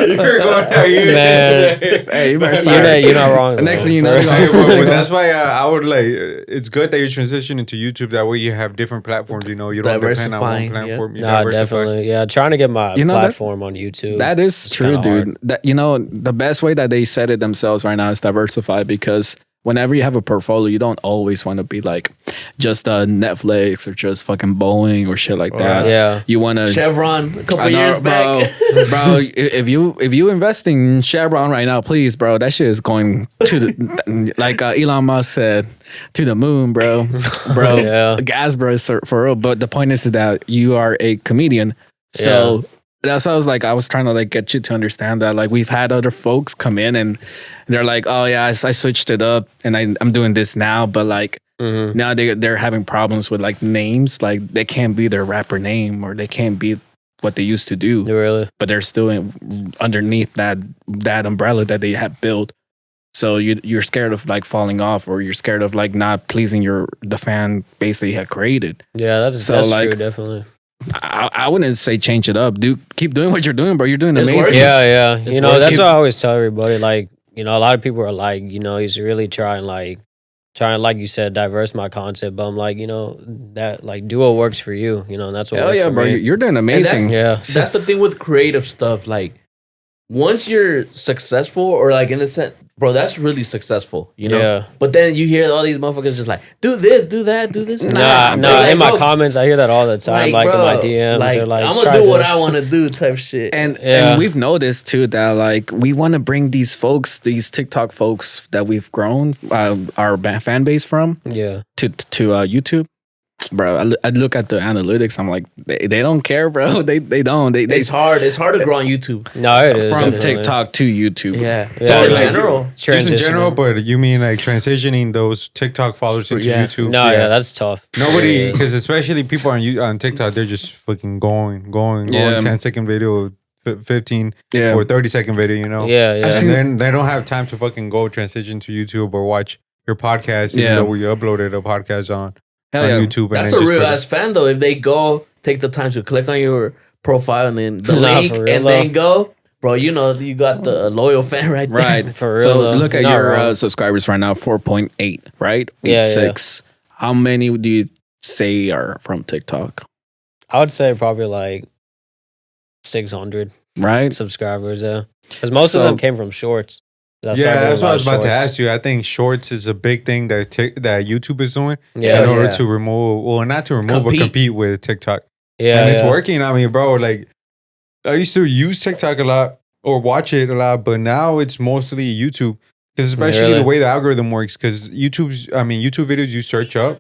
You're going out here. Man. Hey, you better You're start. not, you're not wrong. The next though. thing you know, For- you're Hey, gonna- but that's why I would like. It's good that you transition into YouTube. That way you have different platforms. You know, you don't depend on one Diversifying, yeah. platform. You Nah, diversify. definitely. Yeah, trying to get my You know that- platform on YouTube. That is It's true, kinda dude. That you know, the best way that they said it themselves right now is diversify, because whenever you have a portfolio, you don't always want to be like just Netflix or just fucking Boeing or shit like that. Yeah. You want to Chevron a couple I know, years back. bro. If you invest in Chevron right now, please, bro, that shit is going to the like Elon Musk said, to the moon, bro. Yeah. Gas, bro, for real. But the point is that you are a comedian, so. That's why I was trying to like get you to understand that like we've had other folks come in and they're like, oh yeah, I switched it up and I'm doing this now, but like Mhm. now they're having problems with like names, like they can't be their rapper name or they can't be what they used to do, Really? but they're still underneath that umbrella that they have built. So you're scared of like falling off, or you're scared of like not pleasing the fan base that you had created. Yeah, that's So, that's like, true. Definitely. I wouldn't say change it up. Keep doing what you're doing, bro. You're doing It's amazing. working. Yeah. It's You know, that's working. what I always tell everybody. Like, you know, a lot of people are like, you know, he's really trying, like you said, diverse my concept. But I'm like, you know, that like do what works for you. You know, and that's what. Hell works yeah, for bro. me. You're doing that's- amazing. Yeah. That's the thing with creative stuff. Like, once you're successful, or like in a sense, bro, that's really successful, you know? Yeah. But then you hear all these motherfuckers just like, do this, do that, do this. Nah. Like, In my bro, comments, I hear that all the time. Like in my DMs, like, they're like, I'm "Try gonna do what this." I want to do type shit. And Yeah. and we've noticed too that like we want to bring these folks, these TikTok folks that we've grown our fan base from Yeah. to YouTube. Bro, I look at the analytics. I'm like, they don't care, bro. They don't. They it's hard. It's hard to grow on YouTube. No, it is from definitely. TikTok to YouTube. Yeah. Yeah, in like- general. Just in general, Transitioning. but you mean like transitioning those TikTok followers into Yeah. YouTube? No, yeah, that's tough. Nobody, It is. because especially people on TikTok, they're just fucking going, Yeah. 10-second video, 15 Yeah. or 30-second video, you know? Yeah, yeah. I've seen- And then they don't have time to fucking go transition to YouTube or watch your podcast, even Yeah. though we uploaded a podcast on Hell yeah. YouTube. That's then a just real put it- ass fan though. If they go take the time to click on your profile and then the Nah, link for real, and then go, bro, you know you got the loyal fan right there. Right. For real, So though. look at You're not your wrong. subscribers right now, 4.8, right? Yeah, 8.6. How many do you say are from TikTok? I would say probably like 600. right? subscribers. Yeah, because most of So- them came from shorts. Yeah, that's what I was about to ask you. I think shorts is a big thing that that YouTube is doing Yeah, in order yeah. to remove, well, not to remove, but compete with TikTok. yeah, And it's yeah. working. I mean, bro, like I used to use TikTok a lot or watch it a lot, but now it's mostly YouTube. Because especially Really? the way the algorithm works, because YouTube videos you search up.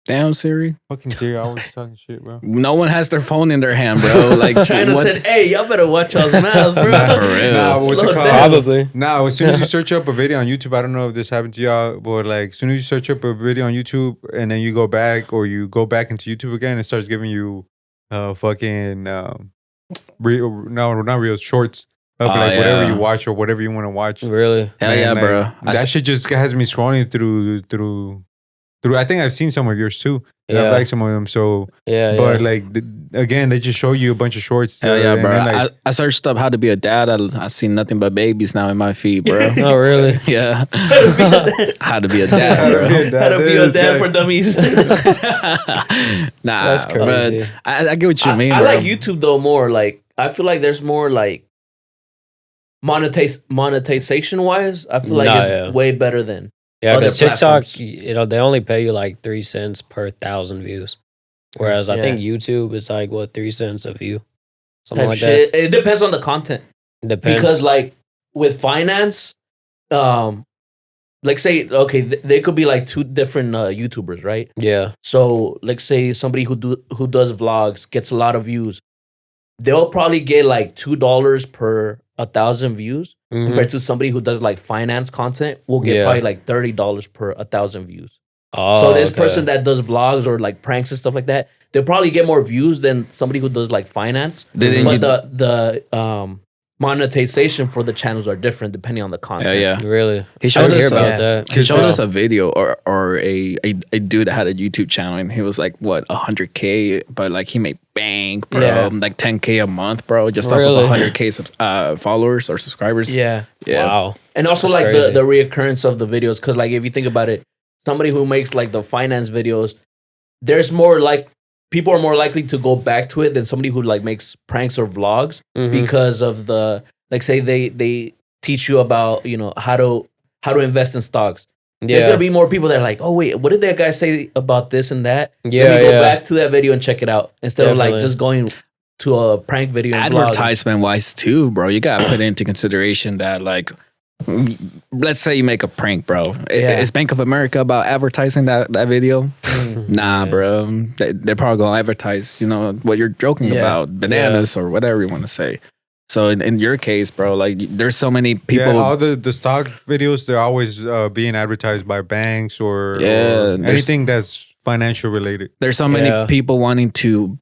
Damn, Siri. Fucking Siri, I always talking shit, bro. No one has their phone in their hand, bro. Like China what- said, "Hey, y'all better watch y'all's mouths, bro." Nah, for real. Nah, what's Slow it called? down. Probably. Now, as soon as you search up a video on YouTube, I don't know if this happened to y'all, but like, as soon as you search up a video on YouTube and then you go back or you go back into YouTube again, it starts giving you fucking real, no, not real, shorts of Oh, like whatever yeah. you watch or whatever you want to watch. Really? Hell Man, yeah, like, bro. That shit just has me scrolling through. I think I've seen some of yours too. And Yeah. I've liked some of them. So, Yeah, but yeah. like again, they just show you a bunch of shorts. Hell yeah, and bro. then, like, I searched up how to be a dad. I see nothing but babies now in my feed, bro. Oh, really? Yeah. How to be a How dad, to bro. be a dad. How to be a This dad guy. for dummies. Nah, That's crazy. but I get what you mean, I bro. like YouTube though more. Like I feel like there's more like monetization wise. I feel like Nah, it's yeah. way better than Yeah, other because TikTok, platforms. they only pay you like 3 cents per 1,000 views. Whereas I Yeah. think YouTube is like, what, 3 cents a view? Something type like shit. It depends on the content that. Depends. because like with finance, like say okay, they could be like two different YouTubers, right? yeah. So like say somebody who does vlogs gets a lot of views, they'll probably get like $2 per 1,000 views. Mhm. Compared to somebody who does like finance content will get Yeah. probably like $30 per 1,000 views. Oh, So this okay. person that does vlogs or like pranks and stuff like that, they'll probably get more views than somebody who does like finance. Then But you- the monetization for the channels are different depending on the yeah, content. yeah. Really? He I showed didn't hear us. about yeah. that. He showed Wow. us a video or a dude that had a YouTube channel and he was like, what, 100K, but like he made bank, bro. Yeah. Like 10K a month, bro, just Really? off of 100K followers or subscribers. Yeah. Yeah. Wow. And also That's like crazy. the reoccurrence of the videos. Because like if you think about it, somebody who makes like the finance videos, there's more like people are more likely to go back to it than somebody who like makes pranks or vlogs Mhm. because of the like say they teach you about how to invest in stocks. There's Yeah. gonna be more people that are like, oh wait, what did that guy say about this and that? Yeah, Let me go yeah. back to that video and check it out instead of like Definitely. just going to a prank video and vlog. Advertisement wise too, bro. You gotta put into consideration that like let's say you make a prank, bro. Yeah. Is Bank of America about advertising that video? Nah, Yeah. bro. They're probably gonna advertise, what you're joking Yeah. about, bananas or whatever you want to say. So in your case, bro, like there's so many people. Yeah, all the stock videos, they're always being advertised by banks or there's- anything that's financial related. There's so many Yeah. people wanting to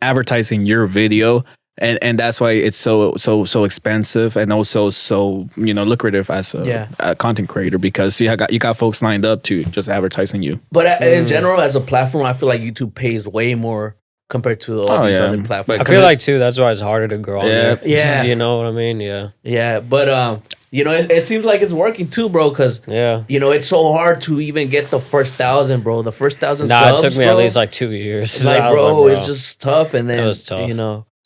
advertising your video. And that's why it's so expensive and also so lucrative as a content creator because you got folks lined up to just advertising you. But in general, as a platform, I feel like YouTube pays way more compared to all Oh, these yeah. other But platforms. I feel like too. That's why it's harder to grow. on Yeah. there. Yeah. You know what I mean? Yeah. yeah, but it seems like it's working too, bro. Because Yeah. it's so hard to even get the first 1,000, bro. The first 1,000 Nah, subs, it took me bro, at least like 2 years. it's like, I was bro, it's just tough. And then was tough.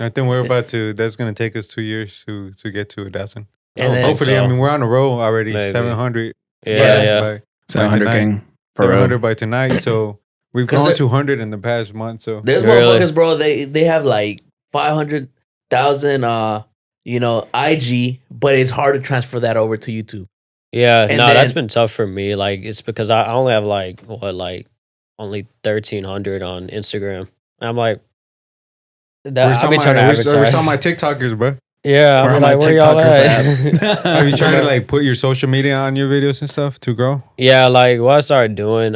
I think we're about to. That's gonna take us 2 years to get to 1,000. And then- Hopefully, so. I mean we're on a roll already. Maybe. 700. Yeah. by 700 tonight. king for 700 real. by tonight. So we've 'Cause gone there- 200 in the past month. So there's Really? motherfuckers, bro. They have like 500,000, IG, but it's hard to transfer that over to YouTube. Yeah, And no, then- that's been tough for me. Like, it's because I only have only 1,300 on Instagram. And I'm like, where's I'll be trying to where's advertise. all my TikTokers, bro? Yeah, Where I'm are my like, where y'all TikTokers at? Are you trying to like put your social media on your videos and stuff to grow? Yeah, like what I started doing,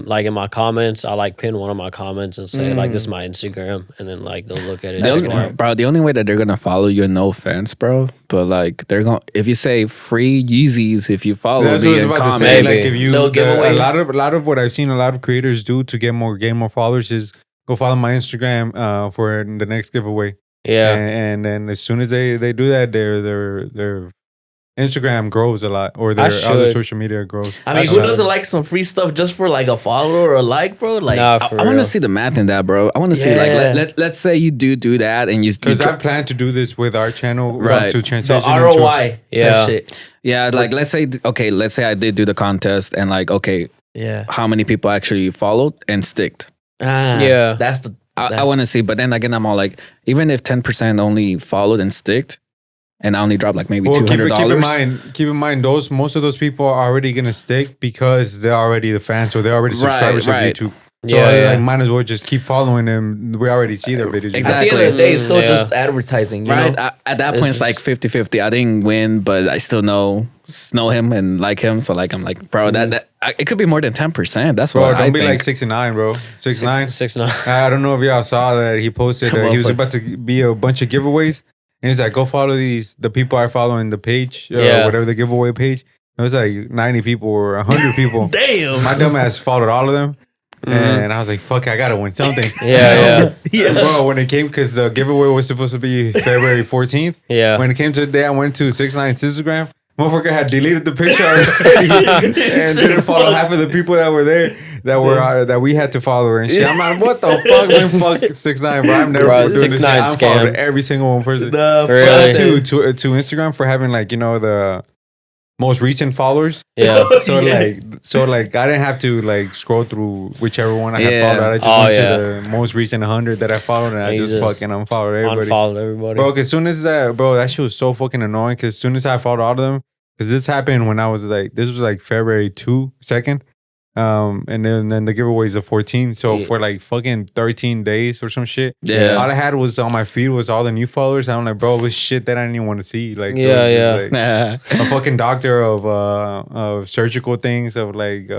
like in my comments, I like pin one of my comments and say like this is my Instagram, and then like they'll look at it. The check only, it out. bro, the only way that they're gonna follow you, no offense, bro, but like they're gonna if you say free Yeezys, if you follow That's what I me was and about to comment, say. Maybe. Like if you, No a giveaways. lot of what I've seen a lot of creators do to gain more followers is go follow my Instagram for the next giveaway. Yeah, And then as soon as they do that, they're Instagram grows a lot, or I their other should. social media grows. I mean, That's who right. doesn't like some free stuff just for like a follow or a like, bro? Like, Nah, I for want to real. see the math in that, bro. I want to see like Yeah. let's say you do that and you Because I try- plan to do this with our channel, Right. to the transition into ROI. Yeah. Type shit. yeah, like let's say I did do the contest and like okay, Yeah. how many people actually followed and sticked? Yeah. That's the. I want to see, but then again, I'm all like, even if 10% only followed and sticked, and I only dropped like maybe Well, $200. keep in mind, most of those people are already gonna stick because they're already the fans, or they're already subscribers Right. of YouTube. So Yeah, like, might as well just keep following them. We already see their videos. Exactly. At the end of the day, it's still Yeah. just advertising. You Right. know? At that It's point, it's just- like 50-50. I didn't win, but I still know him and like him. So like, I'm like, bro, it could be more than 10%. That's Bro, what don't I be think. like 6'9", bro. 6'9". 6'9". I don't know if y'all saw that he posted Come that on, he was fuck. about to be a bunch of giveaways, and he's like, "Go follow the people I follow in the page, Yeah. whatever the giveaway page." It was like 90 people or 100 people. Damn. My dumb ass followed all of them, Mhm. and I was like, "Fuck, I gotta win something." Yeah, yeah. Bro, when it came, because the giveaway was supposed to be February 14th. Yeah. When it came to the day, I went to 6ix9ine Instagram. Motherfucker had deleted the picture already and didn't follow half of the people that were there that we had to follow and shit. I'm like, what the fuck? Man, fuck 6ix9ine, bro. I'm never Bro, doing this shit. 6ix9ine I followed scam. every single one person. The Really? fuck? To Instagram for having like, you know, the most recent followers. Yeah. So Yeah. like I didn't have to like scroll through whichever one I had Yeah. followed. I just Oh, went yeah. to the most recent 100 that I followed, and I You just just fucking unfollowed everybody. Unfollowed everybody. Bro, as soon as that shit was so fucking annoying. Because as soon as I followed all of them, because this happened when I was like, this was like February 2nd. And then the giveaway is the 14th. So Yeah. for like fucking 13 days or some shit, Yeah. all I had was on my feed was all the new followers. I'm like, bro, it was shit that I didn't even want to see. Like, Yeah, it was yeah. just, Nah. like, a fucking doctor of surgical things, of like,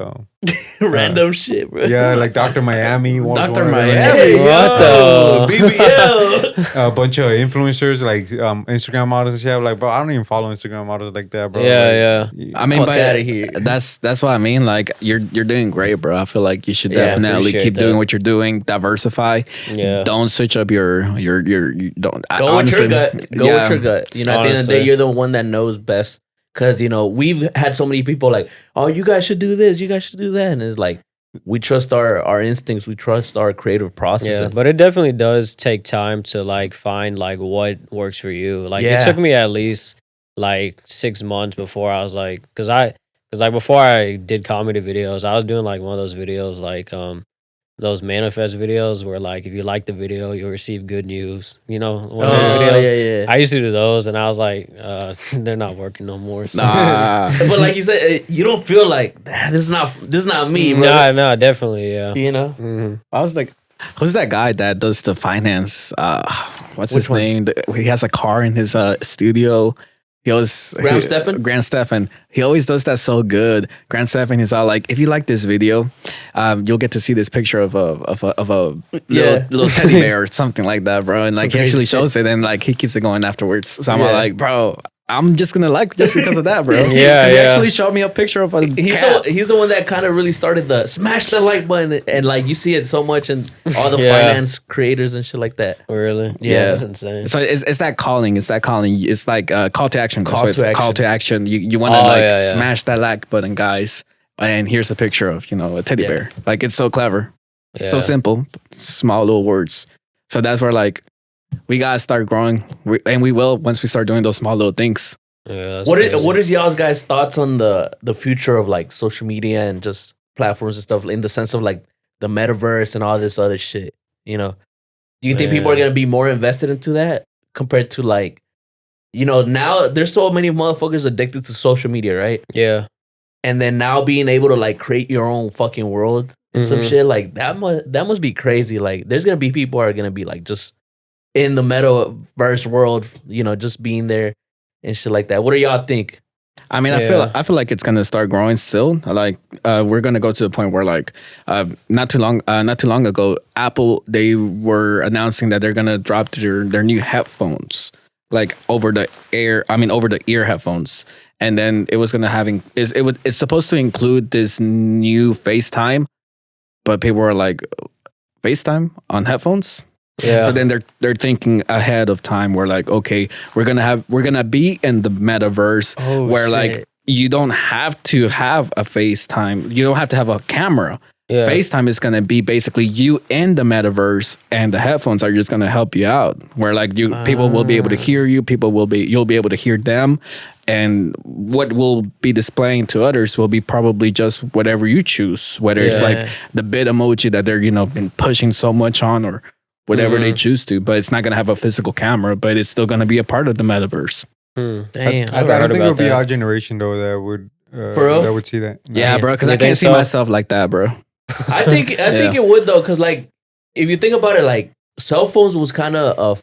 Random shit, bro. yeah, like Dr. Miami. was Dr. one of them. Miami. Hey, What yo, the- BBL. A bunch of influencers, like Instagram models and shit. I'm like, bro, I don't even follow Instagram models like that, bro. Yeah, Like, I mean, Fuck but outta here. that's what I mean. Like you're doing great, bro. I feel like you should Yeah, definitely appreciate keep that. doing what you're doing. Diversify. Yeah. Don't switch up your you don't. Go with your gut. Go with your gut. You know, at the end of the day, Honestly. you're the one that knows best. Because, you know, we've had so many people like, oh, you guys should do this. You guys should do that. And it's like, we trust our instincts. We trust our creative process. Yeah, but it definitely does take time to like find like what works for you. Like Yeah. it took me at least like 6 months before I was like, cause like before I did comedy videos, I was doing like one of those videos like those manifest videos where like if you like the video, you'll receive good news. You know, one of those videos. yeah. I used to do those, and I was like, they're not working no more. So. Nah. But like you said, you don't feel like this is not me, bro. No, definitely, yeah. You know, hmm I was like, who's that guy that does the finance? What's his one? name? He has a car in his studio. Graham Stephan? Grant Stephan. He always does that so good. Grant Stephan is all like, if you like this video, you'll get to see this picture of a Yeah. little teddy bear or something like that, bro. And like he Crazy actually shit. shows it, and like he keeps it going afterwards. So I'm all Yeah. like, bro, I'm just gonna like just because of that, bro. Yeah, 'Cause He yeah. actually showed me a picture of a cat. he's the one that kind of really started the smash the like button, and like you see it so much in all the Yeah. finance creators and shit like that. Really? Yeah. That's insane. So it's that calling. It's that calling. It's like call to action. Call That's to what it's call action. to action. You want to Oh, like yeah, yeah. smash that like button, guys. And here's a picture of a teddy Yeah. bear. Like it's so clever, Yeah. so simple, small little words. So that's where like we gotta start growing, and we will once we start doing those small little things. Yeah, that's What is crazy. what is y'all's guys' thoughts on the future of like social media and just platforms and stuff in the sense of like the metaverse and all this other shit? You know, do you think people are Yeah. gonna be more invested into that compared to like, you know, now there's so many motherfuckers addicted to social media, right? Yeah. And then now being able to like create your own fucking world and some Mhm. shit like that must be crazy. Like there's gonna be people who are gonna be like just in the metaverse world, you know, just being there and shit like that. What do y'all think? I mean, Yeah. I feel like it's gonna start growing still. Like we're gonna go to the point where like not too long ago, Apple they were announcing that they're gonna drop their new headphones like over the ear headphones, and then it was gonna it's supposed to include this new FaceTime, but people were like, FaceTime on headphones. Yeah. So then they're thinking ahead of time. We're like, okay, we're gonna be in the metaverse Oh, where shit. like you don't have to have a FaceTime. You don't have to have a camera. Yeah. FaceTime is gonna be basically you in the metaverse, and the headphones are just gonna help you out. Where like people will be able to hear you, you'll be able to hear them, and what will be displaying to others will be probably just whatever you choose. Whether it's Yeah. like the bit emoji that they're been pushing so much on, or whatever they choose to, but it's not gonna have a physical camera, but it's still gonna be a part of the metaverse. Damn. I Never don't heard think it'll about be that. our generation though that would For real? that would see that. No. Yeah, bro, because You I think can't see so? myself like that, bro. I think it would though, because like if you think about it, like cell phones was kind of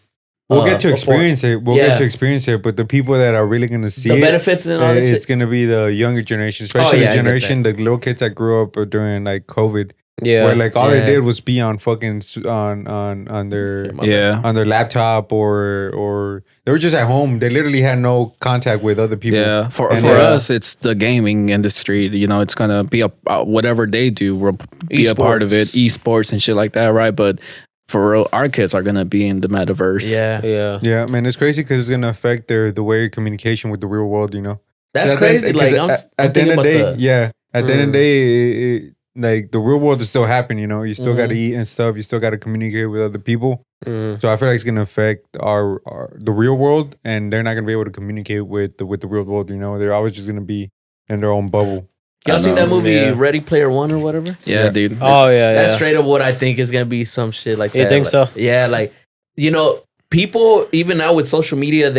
We'll get to experience it. We'll Yeah. get to experience it, but the people that are really gonna see the it, benefits and all that it's shit. gonna be the younger generation, especially yeah, I the get generation, the little kids that grew up during like COVID, Yeah. where like all Yeah. they did was be on fucking on their Yeah. on their laptop or they were just at home. They literally had no contact with other people. Yeah, for And, us, it's the gaming industry. It's gonna be a whatever they do will be a part of it, esports and shit like that, right? But for real, our kids are gonna be in the metaverse. Yeah, Yeah. Yeah, man, it's crazy because it's gonna affect the way of communication with the real world. that's So crazy. Like I'm at the end thinking of about the day, the yeah. At the end of the day, like the real world is still happening. You still got to eat and stuff. You still got to communicate with other people. Mm. So I feel like it's gonna affect our the real world, and they're not gonna be able to communicate with the real world. They're always just gonna be in their own bubble. y'all seen that movie Yeah. Ready Player One or whatever? Yeah, dude. Oh yeah. That's Yeah. straight up what I think is gonna be some shit like that. You think Like, so? Yeah, like people even now with social media,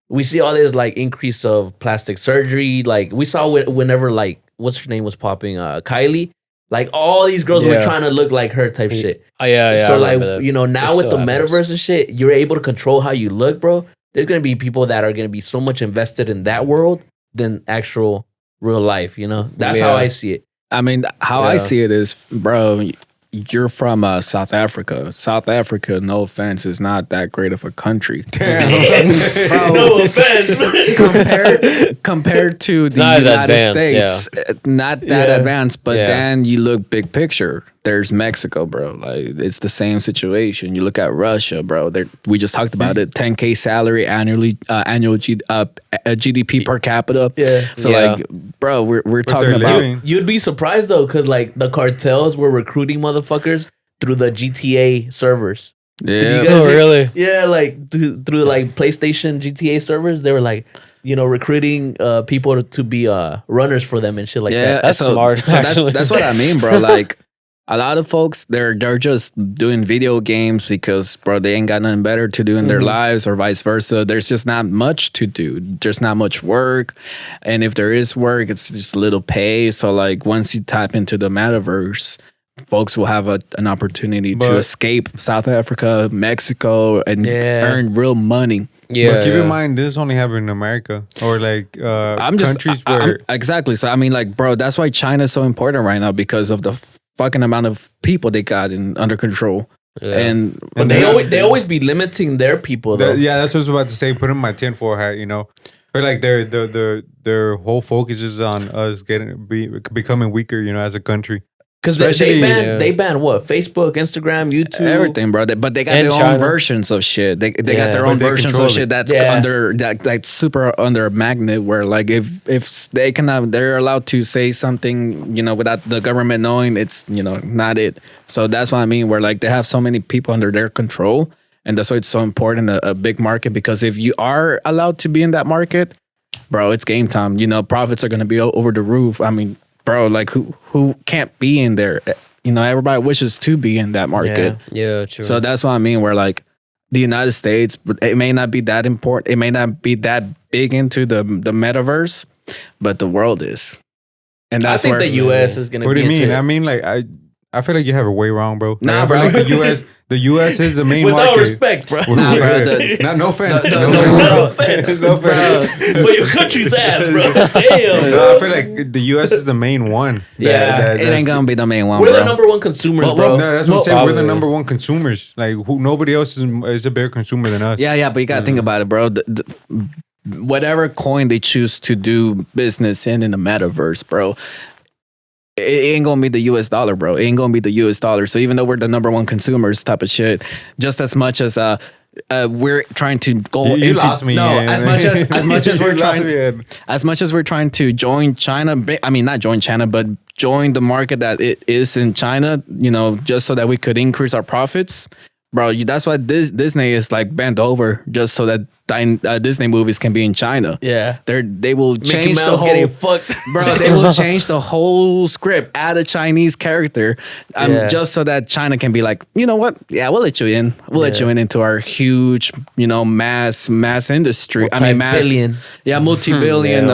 we see all this like increase of plastic surgery. Like we saw whenever like what's her name was popping, Kylie. Like all these girls were Yeah. trying to look like her type shit. Oh yeah. Yeah. So I like remember that. now It with the still happens. metaverse and shit, you're able to control how you look, bro. There's gonna be people that are gonna be so much invested in that world than actual real life. That's how Yeah. I see it. I mean, how I Yeah. see it is, bro, you're from South Africa. South Africa, no offense, is not that great of a country. No offense. compared to the not as United advanced, States, not that Yeah. advanced. But Yeah. then you look big picture. There's Mexico, bro. Like it's the same situation. You look at Russia, bro. We just talked about it. 10K salary annually, GDP per capita. Yeah. So Yeah. like, bro, we're talking they're about. living. You'd be surprised though, because like the cartels were recruiting motherfuckers through the GTA servers. Yeah, you guys- Oh really? Yeah, like through like PlayStation GTA servers, they were like, recruiting people to be runners for them and shit like that. That's smart, actually. That's what I mean, bro. Like a lot of folks, they're just doing video games because, bro, they ain't got nothing better to do in their lives, or vice versa. There's just not much to do. There's not much work, and if there is work, it's just little pay. So like once you tap into the metaverse, folks will have an opportunity to But- escape South Africa, Mexico, and Yeah. earn real money. Yeah. But keep yeah. in mind, this only happened in America or like I'm just countries I- where. exactly. So I mean, like, bro, that's why China's so important right now because of the fucking amount of people they got under control. Yeah. And But And they then- always be limiting their people though. Yeah, that's what I was about to say. Put in my tinfoil hat, But like their whole focus is on us becoming weaker, as a country. Because they Especially- ban they ban what? Facebook, Instagram, YouTube, everything, bro. But they got And their own China. versions of shit. They Yeah, got their but own they versions control of it. shit that's Yeah. under like super under a magnet. Where like if they cannot, they're allowed to say something, without the government knowing. It's not it. So that's what I mean. Where like they have so many people under their control, and that's why it's so important a big market. Because if you are allowed to be in that market, bro, it's game time. Profits are gonna be over the roof. I mean, bro, like who can't be in there? Everybody wishes to be in that market. Yeah, true. So that's what I mean. Where like the United States, but it may not be that important. It may not be that big into the metaverse, but the world is. And I that's think where the US is gonna What do be you mean? into it. I mean, like I feel like you have it way wrong, bro. Like, Nah, I feel bro. like the US is the main With all market. respect, bro. Nah, bro, No offense. the- no the- No offense. offense. No offense. But your country's ass, bro. Damn. No, I feel like the US is the main one. Yeah. it ain't gonna be the main one, We're bro. the number one consumers, Well, bro. No, that's what I'm saying. We're the Probably. number one consumers. Like nobody else is a bigger consumer than us. Yeah, but you gotta think about it, bro. Whatever coin they choose to do business in the metaverse, bro. it ain't gonna be the US dollar, bro. It ain't gonna be the US dollar. So even though we're the number one consumers type of shit, just as much as we're trying to go You into lost me. no, yeah. as much as You we're lost trying me, yeah. as much as we're trying to join China, I mean not join China, but join the market that it is in China, you know, just so that we could increase our profits. Bro, that's why Disney is like bent over just so that Disney movies can be in China. Yeah. They will Mickey change the Mouse whole getting fucked. bro. They will change the whole script, add a Chinese character, Yeah. just so that China can be like, you know what? Yeah, we'll let you in. We'll let you in into our huge, you know, mass industry. I mean, mass Multi-billion. yeah, multi-billion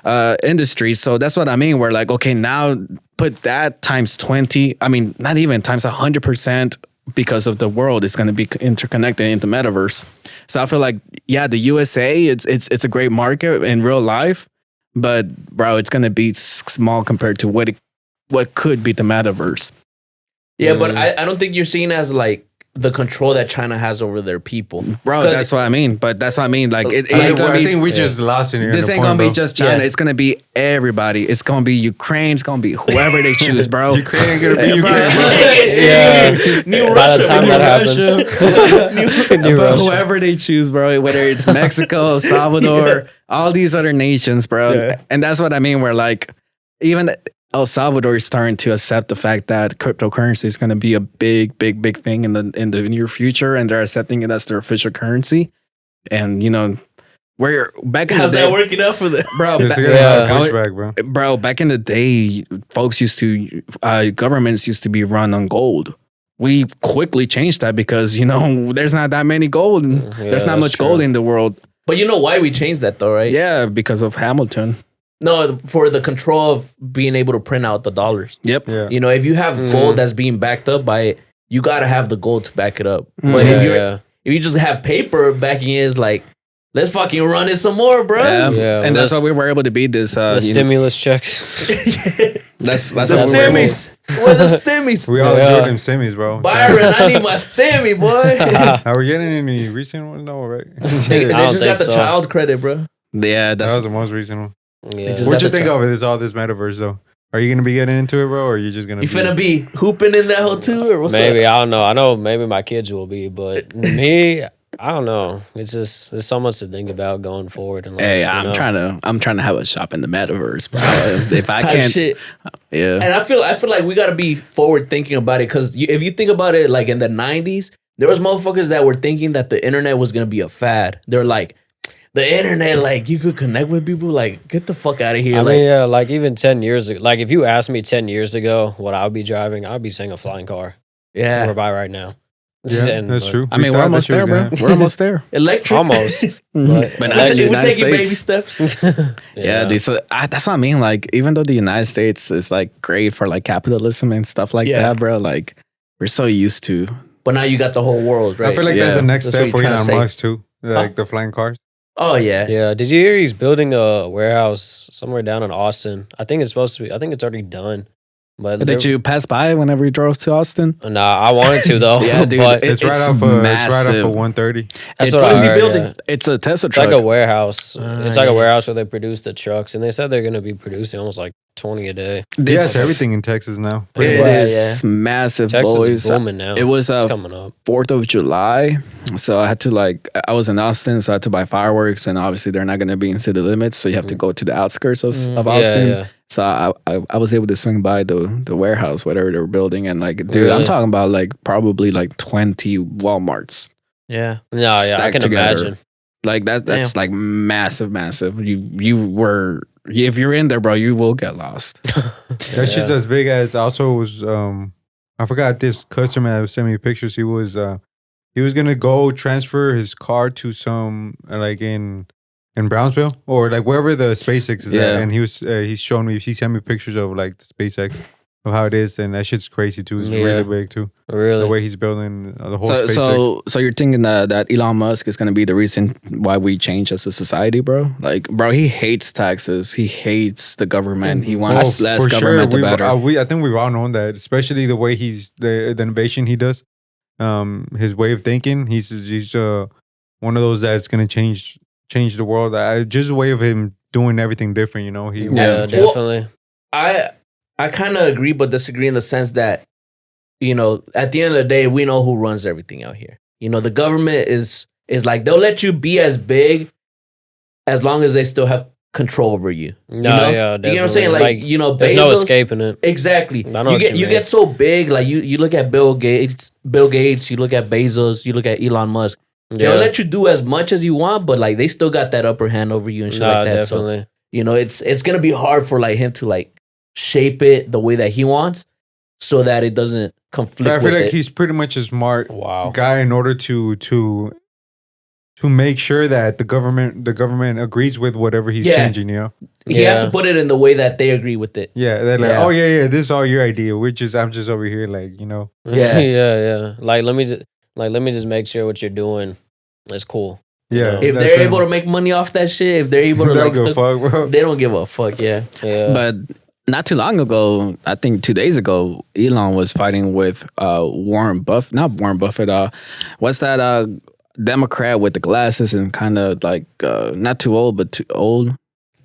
Yeah. industry. So that's what I mean. We're like, okay, now put that times 20. I mean, not even times 100%. Because of the world is going to be interconnected into metaverse. So I feel like, yeah, the USA, it's a great market in real life, but bro, it's going to be small compared to what could be the metaverse. Yeah, but I don't think you're seen as like the control that China has over their people. Bro, that's what I mean. But that's what I mean. Like, it I ain't going to be. think we just lost in here. This ain't gonna be just China. Yeah. It's gonna be everybody. It's gonna be Ukraine. It's gonna be whoever they choose, bro. Ukraine ain't gonna be Ukraine, bro. Yeah. New By Russia. the time New that Russia. happens, New But Russia. whoever they choose, bro, whether it's Mexico, Salvador, all these other nations, bro. Yeah. And that's what I mean. Where like even El Salvador is starting to accept the fact that cryptocurrency is going to be a big thing in the near future, and they're accepting it as their official currency. And you know, we're back in How's the that day, working out for them? bro. It's gonna Yeah. have pushback, bro. Bro, back in the day, folks used to, governments used to be run on gold. We quickly changed that because, you know, there's not that many gold. There's not that's much gold true. in the world. But you know why we changed that though, right? Yeah, because of Hamilton. No, for the control of being able to print out the dollars. Yep. Yeah. You know, if you have gold that's being backed up by it, you gotta have the gold to back it up. But Yeah, if you just have paper backing it, it's like, let's fucking run it some more, bro. Yeah, and that's well, why we were able to beat this. the Stimulus. stimulus checks. That's The what we were able stimmies. Where the stimmies? We all Yeah. enjoyed them semis, bro. Byron, I need my stimmy, boy. Are we getting any recent ones? No, right? They I don't just got think the so. child credit, bro. Yeah, That that's was the most recent one. Yeah. just- What you got the think child- of it? All this metaverse though? Are you gonna be getting into it, bro, or are you just gonna? You finna be hooping in that hole too, or what's Maybe up? I don't know. I know maybe my kids will be, but me, I don't know. It's just there's so much to think about going forward in life. hey, you I'm know? trying to have a shop in the metaverse, bro. If I Type can't, shit. yeah. And I feel like we gotta be forward thinking about it because if you think about it, like in the '90s, there was motherfuckers that were thinking that the internet was gonna be a fad. They're like, the internet, like you could connect with people. Like, get the fuck out of here. I like, mean, yeah, like even 10 years ago, like if you asked me 10 years ago what I would be driving, I'd be saying a flying car. yeah, We're by right now. Yeah, And- that's but- true. I mean, we're thought almost that shit there, was bro. We're almost there. electric. Almost. But But We're not in the United taking baby States. steps. Yeah, dude, so that's what I mean. Like, even though the United States is like great for like capitalism and stuff like Yeah. that, bro, like we're so used to. But now you got the whole world, right? I feel like Yeah. that's the next That's what step you're for trying to Elon say. Musk too, like the flying cars. Oh yeah. Yeah. Did you hear he's building a warehouse somewhere down in Austin? I think it's supposed to be. I think it's already done. But Did you pass by whenever you drove to Austin? Nah, I wanted to though. Yeah, dude, But It's, It's right off of massive. 130. that's it's- what What I is he heard, building? yeah. It's a Tesla It's truck. like a warehouse. It's like yeah. a warehouse where they produce the trucks, and they said they're gonna be producing almost like 20 a day. Yeah, it's everything in Texas now. It Yeah, is massive, Texas boys. is booming now. It was it's coming up. 4th of July. So I had to I was in Austin, so I had to buy fireworks, and obviously they're not going to be in city limits, so you have to go to the outskirts of Austin. Yeah. So I was able to swing by the warehouse, whatever they were building, and like, dude, I'm Really? talking about like probably like 20 Walmarts. Yeah. No, yeah, I Stacked can together. imagine. Like that's like massive. If you're in there, bro, you will get lost. That shit's as big as. Also was I forgot this customer that sent me pictures. He was gonna go transfer his car to some like in Brownsville or like wherever the SpaceX is Yeah. at, and he sent me pictures of like the SpaceX of how it is, and that shit's crazy too. It's Yeah. really big too. The Really? way he's building the whole So, SpaceX. so you're thinking that Elon Musk is going to be the reason why we change as a society, bro? Like, bro, he hates taxes. He hates the government. He wants less for government, the better. I think we've all known that, especially the way the innovation he does, his way of thinking. He's one of those that's gonna change the world. Just a way of him doing everything different. You know, he Yeah, Well, definitely. I kind of agree, but disagree in the sense that, at the end of the day, we know who runs everything out here. The government is like, they'll let you be as big as long as they still have control over you. No, yeah, you know what I'm saying? Like, there's no escaping it. Exactly. I know what you you mean. get so big. Like you look at Bill Gates. You look at Bezos. You look at Elon Musk. Yeah. They'll let you do as much as you want, but like they still got that upper hand over you and shit like that. Definitely. So it's gonna be hard for like him to like shape it the way that he wants, so that it doesn't conflict. But I feel with like it. he's pretty much a smart Wow. guy in order to make sure that the government agrees with whatever he's Yeah. changing. He has Yeah. to put it in the way that they agree with it. Yeah, they're like, Yeah. oh yeah, this is all your idea. I'm just over here, like, Yeah. yeah. Like let me just make sure what you're doing is cool. yeah. If that's they're it. able to make money off that shit, if they're able to They like, don't give a fuck, bro. they don't give a fuck. Yeah. Yeah. But not too long ago, I think 2 days ago, Elon was fighting with Warren Buffett. Not Warren Buffett. What's that Democrat with the glasses and kind of like not too old, but too old?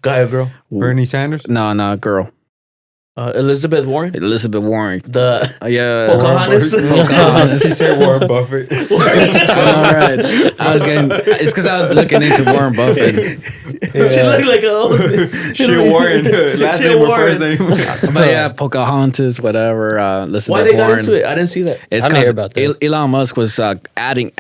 Guy or girl? Bernie Sanders. No, girl. Elizabeth Warren. Elizabeth Warren. The Yeah. Pocahontas. Pocahontas. He said Warren Buffett. All right. It's because I was looking into Warren Buffett. She looked like a old Shit, Warren. Last Shit, name or Warren. first name? But yeah, Pocahontas, whatever. Elizabeth Why they got Warren. into it? I didn't see that. It's I didn't 'cause hear about that. Elon Musk was adding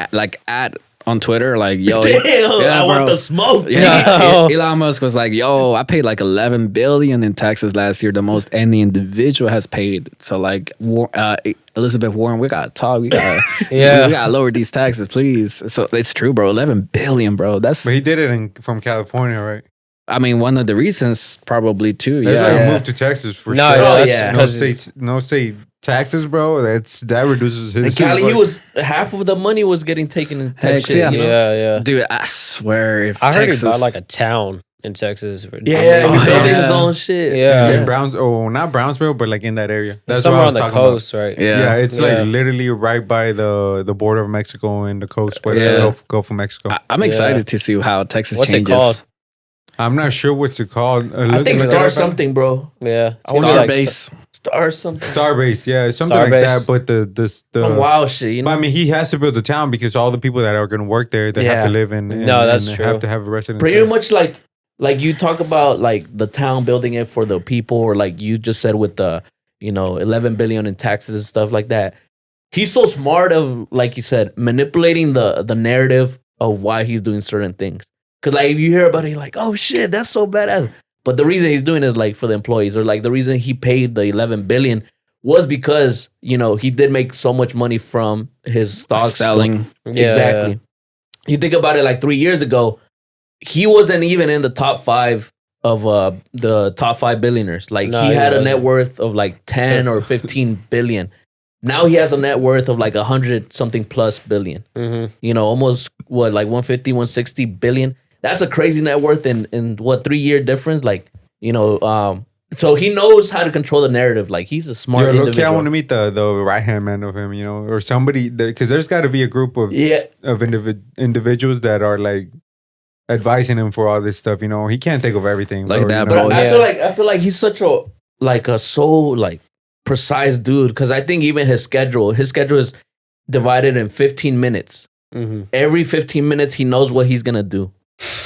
on Twitter, like, yo, Damn, yeah, I want bro. the smoke. Yeah, Elon Musk was like, "Yo, I paid like 11 billion in taxes last year, the most any individual has paid." So like, Elizabeth Warren, we gotta talk. We gotta, Yeah. we gotta lower these taxes, please. So it's true, bro. 11 billion, bro. That's, But he did it from California, right? I mean, one of the reasons probably too. That's Yeah, like Yeah. move to Texas for No, sure. yeah, that's no because- state taxes, bro. That reduces his. In Cali, he was half of the money was getting taken in Heck, shit. yeah. Yeah. dude, I swear, if I heard Texas, he bought like a town in Texas. Yeah, Oh, he building yeah. his own shit. Yeah. in not Brownsville, but like in that area. That's somewhere what I on was the talking about. coast, right? yeah, Yeah, it's Yeah. like literally right by the border of Mexico and the coast, where Yeah. the Gulf of Mexico. I'm excited to see how Texas What's changes. it called? I'm not sure what's it called. I think Look it Star up. something, bro. Yeah. I wanna Star like base. Star something. Starbase, yeah, something like Starbase. that. But the Some wild shit, you But know? I mean, he has to build a town because all the people that are going to work there, they have Yeah. to live in. No, that's and true. Have to have a residence. Pretty there. much like you talk about like the town building it for the people, or like you just said with the 11 billion in taxes and stuff like that. He's so smart of, like you said, manipulating the narrative of why he's doing certain things. Because like if you hear about it, you're like, oh shit, that's so badass. But the reason he's doing it is like for the employees, or like the reason he paid the 11 billion was because he did make so much money from his stocks Selling. Yeah, exactly. You think about it, like 3 years ago, he wasn't even in the top 5 of the top 5 billionaires. Like No, he he had a net wasn't. worth of like 10 or 15 billion. Now he has a net worth of like 100 something plus billion. Mm-hmm. Almost what, like 150, 160 billion. That's a crazy net worth in what, 3-year difference. Like, so he knows how to control the narrative. Like he's a smart Yo, look, I individual. want to meet the right hand man of him, or somebody, because there's got to be a group of Yeah. individuals that are like advising him for all this stuff. He can't think of everything. Like bro, that, But bro. I Yeah. feel like he's such a so precise dude, because I think even his schedule is divided in 15 minutes. Mm-hmm. Every 15 minutes he knows what he's gonna do.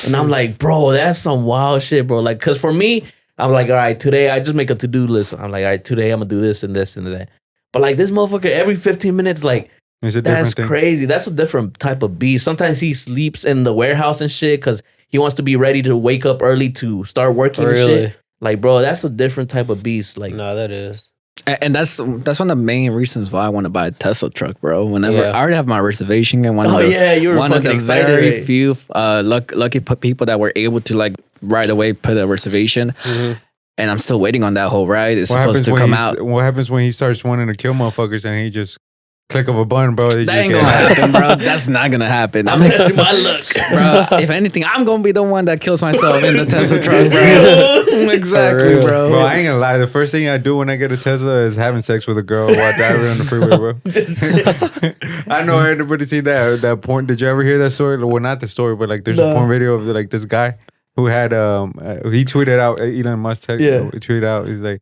And I'm like, bro, that's some wild shit, bro. Like, cause for me, I'm like, all right, today I just make a to-do list. I'm like, all right, today I'm gonna do this and this and that. But like this motherfucker, every 15 minutes, like, It's a that's different thing. crazy. That's a different type of beast. Sometimes he sleeps in the warehouse and shit because he wants to be ready to wake up early to start working and Really? shit. Like, bro, that's a different type of beast. Like, No, that is. And that's one of the main reasons why I want to buy a Tesla truck, bro. Whenever Yeah. I already have my reservation, and oh yeah, you were one of fucking the excited. very right? few lucky people that were able to like right away put a reservation. Mm-hmm. And I'm still waiting on that whole ride. It's What supposed happens to when come he's- out. What happens when he starts wanting to kill motherfuckers and he just click of a button, bro? That ain't gonna happen, bro. That's not gonna happen. I'm testing my luck. bro. If anything, I'm gonna be the one that kills myself in the Tesla truck, bro. Exactly, real. bro. Bro, I ain't gonna lie. The first thing I do when I get a Tesla is having sex with a girl while driving on the freeway, bro. I know everybody seen that porn. Did you ever hear that story? Well, not the story, but like there's a porn video of like this guy who had he tweeted out Elon Musk Yeah. tweeted out, he's like,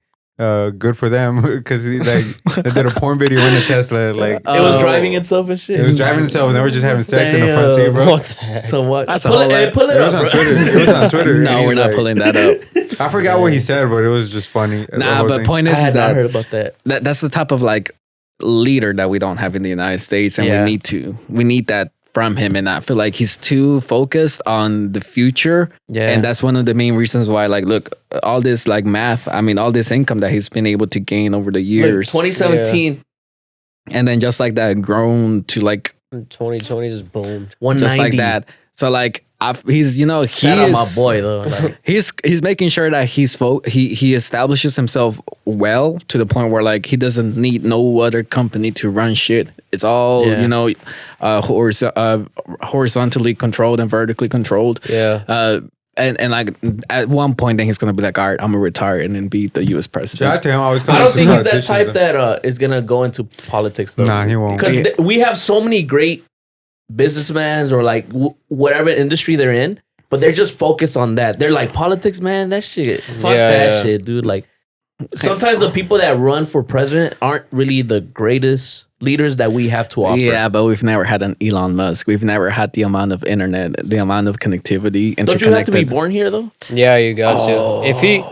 good for them because they did a porn video in the Tesla. Like It was driving itself and shit. it was driving itself, and they were just having sex in the front seat, bro. What the heck? So what? That's a pull whole it, lot. pull it It was up, on bro. Twitter. It was on Twitter. No, He we're was not like- pulling that up. I forgot what he said, but it was just funny. the Nah, whole but thing. point I is had not that, heard about that. that's the type of like leader that we don't have in the United States, and Yeah. we need that from him. And I feel like he's too focused on the future. Yeah. And that's one of the main reasons why, like, look, all this like math, I mean, all this income that he's been able to gain over the Look, years. 2017, And then just like that, grown to like 2020 just boomed. 190. just like that. So like he's he Shout out my is boy though. Like, he's making sure that he establishes himself well to the point where like he doesn't need no other company to run shit. It's all Yeah. horizontally controlled and vertically controlled. Yeah. And like at one point, then he's gonna be like, all right, I'm gonna retire and then be the U.S. Shout out president. to him. I don't think he's that type that is gonna go into politics though. Nah, he won't. Because Yeah. we have so many great businessmen or like whatever industry they're in, but they're just focused on that. They're like politics, man. That shit, fuck Yeah, that yeah. shit, dude. Like sometimes the people that run for president aren't really the greatest leaders that we have to offer. Yeah, but we've never had an Elon Musk. We've never had the amount of internet, the amount of connectivity, Don't you have to be interconnected. born here though? Yeah, you got to. If he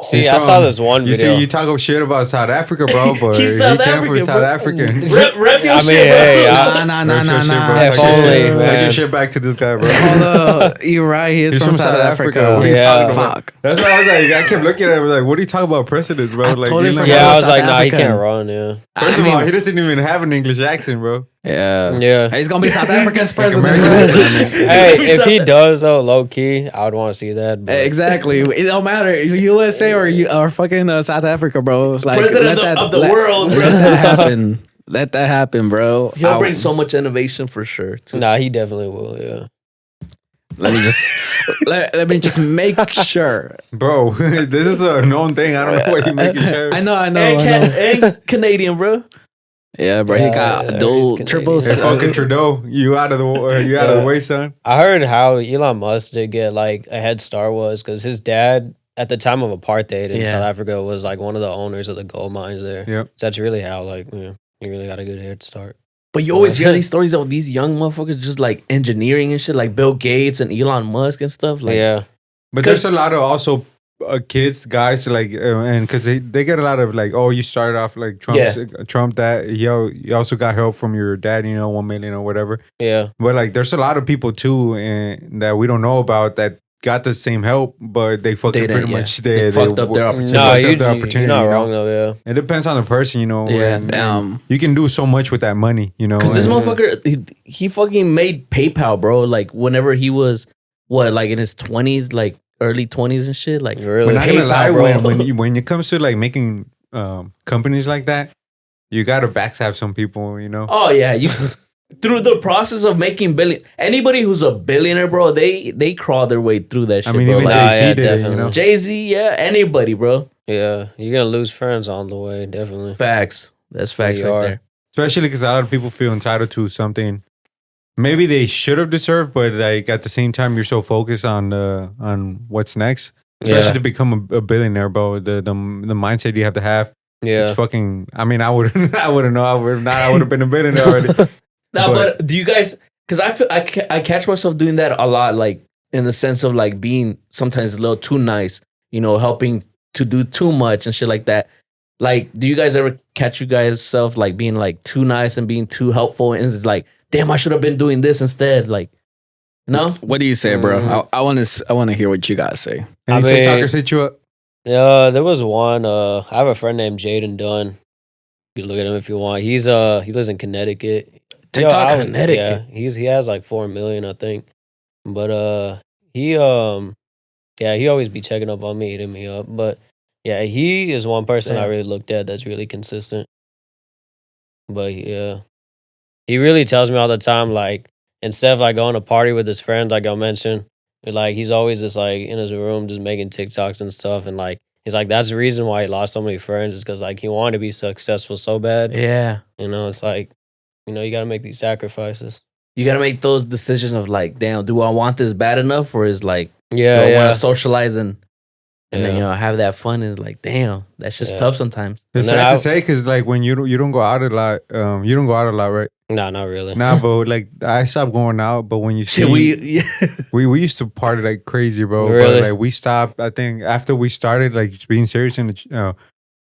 see, He's I saw from- this one You video. see, you talk shit about South Africa, bro, but He's he South came from African, South bro. African. Rep your I mean, shit, bro. hey, Nah. Rep your shit, bro. If Take your only, shit- Take man. your shit back to this guy, bro. Hold up, you're right. He is He's from South Africa. What are you Yeah. talking about? Fuck. That's why I was like, I kept looking at him like, what are you talking about presidents, bro? I Like, totally you know, forgot yeah, I was South like, nah, he African. can't run. Yeah. First I of all, mean- he doesn't even have an English accent, bro. Yeah. Yeah. He's gonna be South Africa's president. American bro. accent. Hey, if he does though, low key, I would want to see that. But Exactly. It don't matter. USA or fucking South Africa, bro. Like, President of the world, bro. Let that happen. Let that happen, bro. He'll bring so much innovation for sure. nah, he definitely will. Yeah. Let me just let me just make sure. Bro, this is a known thing. I don't know why you making sure. I know. And, and Canadian, bro. Yeah, bro. He Yeah, got yeah, dual, he's triples. Hey, fucking Trudeau, you out of the way, son. I heard how Elon Musk did get like a head start was because his dad at the time of apartheid in Yeah. South Africa was like one of the owners of the gold mines there. Yep. So that's really how like you really got a good head start. But you always hear these stories of these young motherfuckers just like engineering and shit, like Bill Gates and Elon Musk and stuff. Like, Yeah. But there's a lot of also kids, guys, like, and because they get a lot of like, oh, you started off like Trump that you also got help from your dad, 1 million or whatever. Yeah. But like, there's a lot of people too that we don't know about that got the same help, but they fucking didn't, pretty yeah. much They fucked up their opportunity. No, fucked up you, the you're opportunity, not you know? wrong though. Yeah. It depends on the person, Yeah. and you can do so much with that money, Because this and- motherfucker, he fucking made PayPal, bro. Like whenever he was, like in his 20s, like early 20s and shit. Like, Really. But not gonna PayPal, lie, bro. when it comes to like making companies like that, you gotta backstab some people, oh yeah, you through the process of making billion. Anybody who's a billionaire, bro, they crawl their way through that shit. I mean, bro. even Like, Jay-Z yeah, did definitely. it, Jay-Z, yeah, anybody, bro. Yeah. You're gonna lose friends on the way, definitely. Facts. That's facts You right are. there. Especially because a lot of people feel entitled to something maybe they should have deserved, but like at the same time, you're so focused on what's next. Especially Yeah. to become a billionaire, bro. The mindset you have to have. Yeah. It's fucking. I mean, I wouldn't know. I would not. I would have been a billionaire already. Nah, But- but do you guys? Because I feel I catch myself doing that a lot, like in the sense of like being sometimes a little too nice, helping to do too much and shit like that. Like, do you guys ever catch you guys self like being like too nice and being too helpful, and it's like, damn, I should have been doing this instead. Like, no, What do you say, bro? I want to hear what you guys say. Any I mean- TikTokers hit you up? Yeah, there was one. I have a friend named Jaden Dunn. You can look at him if you want. He lives in Connecticut. TikTok, I would- Connecticut. Yeah, he has like 4 million, I think. But he always be checking up on me, hitting me up. But yeah, he is one person I Damn. really looked at that's really consistent. But yeah, he really tells me all the time, like instead of like going to party with his friends, like I mentioned, like he's always just like in his room just making TikToks and stuff, and like he's like that's the reason why he lost so many friends is because like he wanted to be successful so bad. yeah, It's like you got to make these sacrifices. you gotta make those decisions of like, damn, do I want this bad enough, or is like, Yeah, do I yeah. want to socialize and and then have that fun. And it's like, damn, that's just tough sometimes. It's And then sad to say because like when you don't go out a lot, you don't go out a lot, right? No, not really. Nah, but like I stopped going out. But when you see, we used to party like crazy, bro. Really? But like we stopped. I think after we started like being serious in the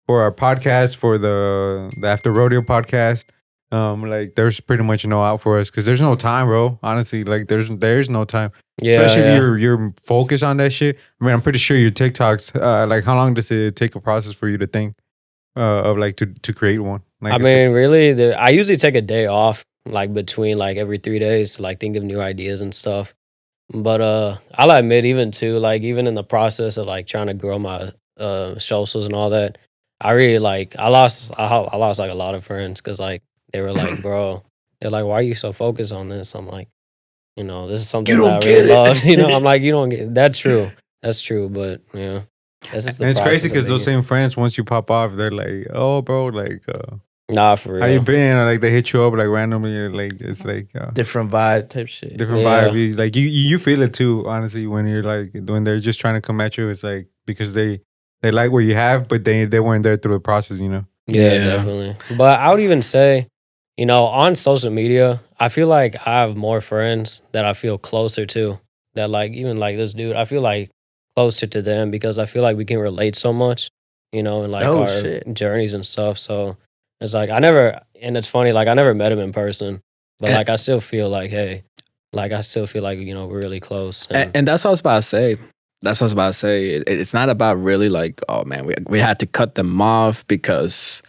for our podcast, for the After Rodeo podcast, like there's pretty much no out for us because there's no time, bro. Honestly, like there's no time. Yeah, Especially if you're focused on that shit. I mean, I'm pretty sure your TikToks, like how long does it take a process for you to think of like to create one? Like I mean, really, I usually take a day off, like between like every 3 days to like think of new ideas and stuff. But I'll admit, even too, like even in the process of like trying to grow my socials and all that, I really like I lost like a lot of friends because like they were like, bro, they're like, why are you so focused on this? I'm like, this is something that I really love. I'm like, you don't get. That's true. That's true. But yeah, that's just the and it's crazy process of because those it. same friends, once you pop off, they're like, oh, bro, like. Nah, for real. How you been? Or like they hit you up like randomly, like it's like different vibe type shit. different vibe. Like you feel it too, honestly, when you're like when they're just trying to come at you. It's like because they like what you have, but they weren't there through the process, Yeah, Yeah. definitely. But I would even say, on social media, I feel like I have more friends that I feel closer to. That like even like this dude, I feel like closer to them because I feel like we can relate so much, in like Oh, our shit. journeys and stuff. So it's like and it's funny, like I never met him in person, but like I still feel like, hey, like I still feel like we're really close. And that's what I was about to say. That's what I was about to say. It's not about really like, oh man, we had to cut them off because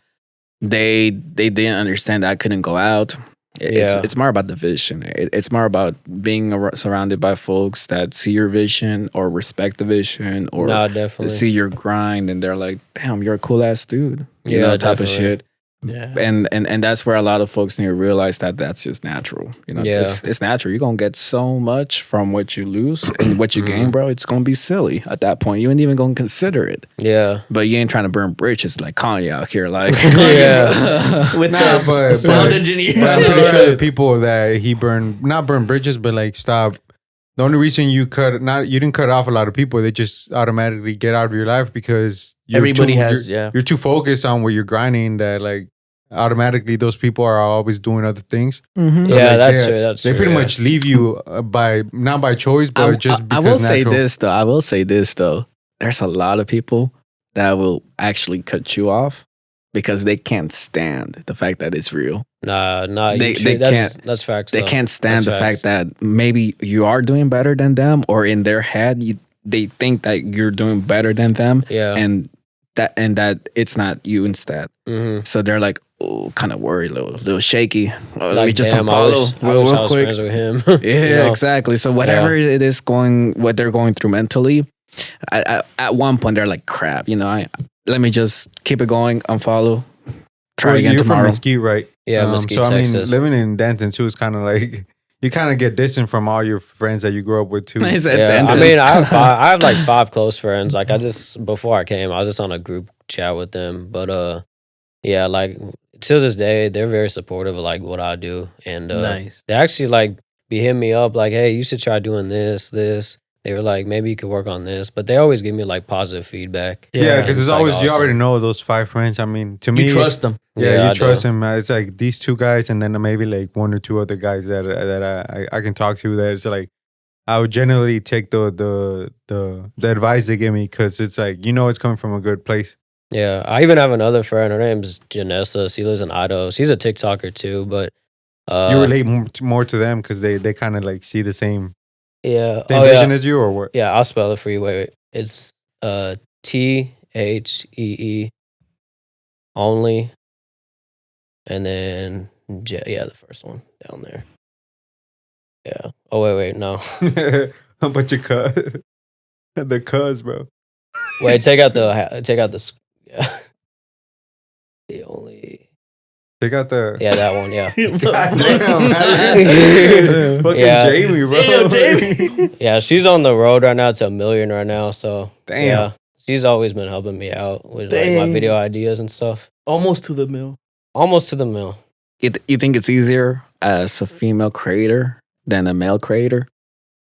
they didn't understand that I couldn't go out. It's more about the vision. It's more about being surrounded by folks that see your vision or respect the vision or No, definitely. see your grind and they're like, damn, you're a cool ass dude. Yeah, type of definitely. shit. Yeah. And that's where a lot of folks need to realize that that's just natural. Yeah. It's natural. You're gonna get so much from what you lose and what you gain, bro. It's gonna be silly at that point. You ain't even gonna consider it. Yeah. But you ain't trying to burn bridges like Kanye out here, like Yeah. With Nah, the but- sound but- engineer. But I'm pretty sure the people that he not burn bridges, but like stop. The only reason you didn't cut off a lot of people, they just automatically get out of your life because Everybody you're too focused on what you're grinding that like automatically those people are always doing other things. Mhm. Yeah, Like, that's true. That's They true. pretty yeah. much leave you not by choice, but just I because will say natural. this though. I will say this though. There's a lot of people that will actually cut you off because they can't stand the fact that it's real. Nah, They that's facts. They though. can't stand That's the facts. fact that maybe you are doing better than them, or in their head they think that you're doing better than them, Yeah. and that it's not you instead. Mm-hmm. So they're like, oh, kind of worried, little shaky. Let me just damn, I unfollow wish I was real quick. friends with him. Yeah, exactly. So whatever it is what they're going through mentally, at one point they're like, crap, let me just keep it going, unfollow, try again you're tomorrow. from Mesquite, right? Yeah, Mesquite, so I mean, Texas. living in Denton too is kind of like you kind of get distant from all your friends that you grew up with too. He said Yeah, Denton. I mean, I have like 5 close friends. Like before I came, I was just on a group chat with them. But yeah, like to this day, they're very supportive of like what I do, and Nice. they actually like be hitting me up like, hey, you should try doing this. They were like, maybe you could work on this, but they always give me like positive feedback. Yeah, because and it's like, always you awesome. already know those 5 friends. I mean, to me, You trust them. Yeah, I you trust do. him. It's like these 2 guys, and then maybe like 1 or 2 other guys that I can talk to. That it's like I would generally take the advice they give me because it's like it's coming from a good place. Yeah, I even have another friend. Her name's Janessa. She lives in Idaho. She's a TikToker too, but You relate more to them because they kind of like see the same yeah. vision as you, or what? Yeah, I'll spell it for you. Wait. It's THEE only, and then the first one down there. Yeah. Oh wait, no. A bunch of the cuz, bro. Wait, take out the yeah. The only. They got the Yeah, that one. Yeah. God damn, man. Fucking Yeah. Jamie, bro. Damn, Jamie. Yeah, she's on the road right now to 1 million right now. So Damn. yeah, she's always been helping me out with like, my Dang. video ideas and stuff. Almost to the mill. Almost to the mill. You think it's easier as a female creator than a male creator?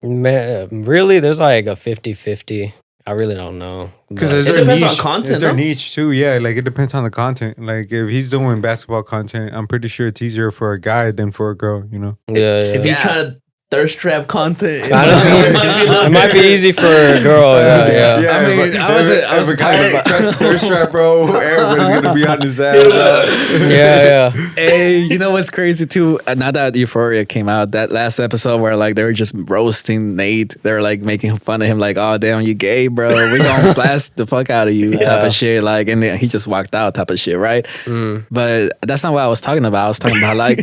Man, really, there's like a 50-50 I really don't know. Because But- It depends on content, It's their no? niche too. Yeah, like it depends on the content. Like if he's doing basketball content, I'm pretty sure it's easier for a guy than for a girl. You know. yeah, If yeah. you're trying to thirst trap content, I know. It might be easy for a girl. Yeah, yeah. I mean, but I was if a talking guy about- touches thirst trap, bro, everybody's gonna be on his ass. Yeah, yeah. Hey, you know what's crazy too? Now that Euphoria came out, that last episode where like they were just roasting Nate, they were like making fun of him, like, "Oh damn, you gay, bro? We gonna blast the fuck out of you," type of shit. Like, and then he just walked out, type of shit, right? But that's not what I was talking about. I was talking about like,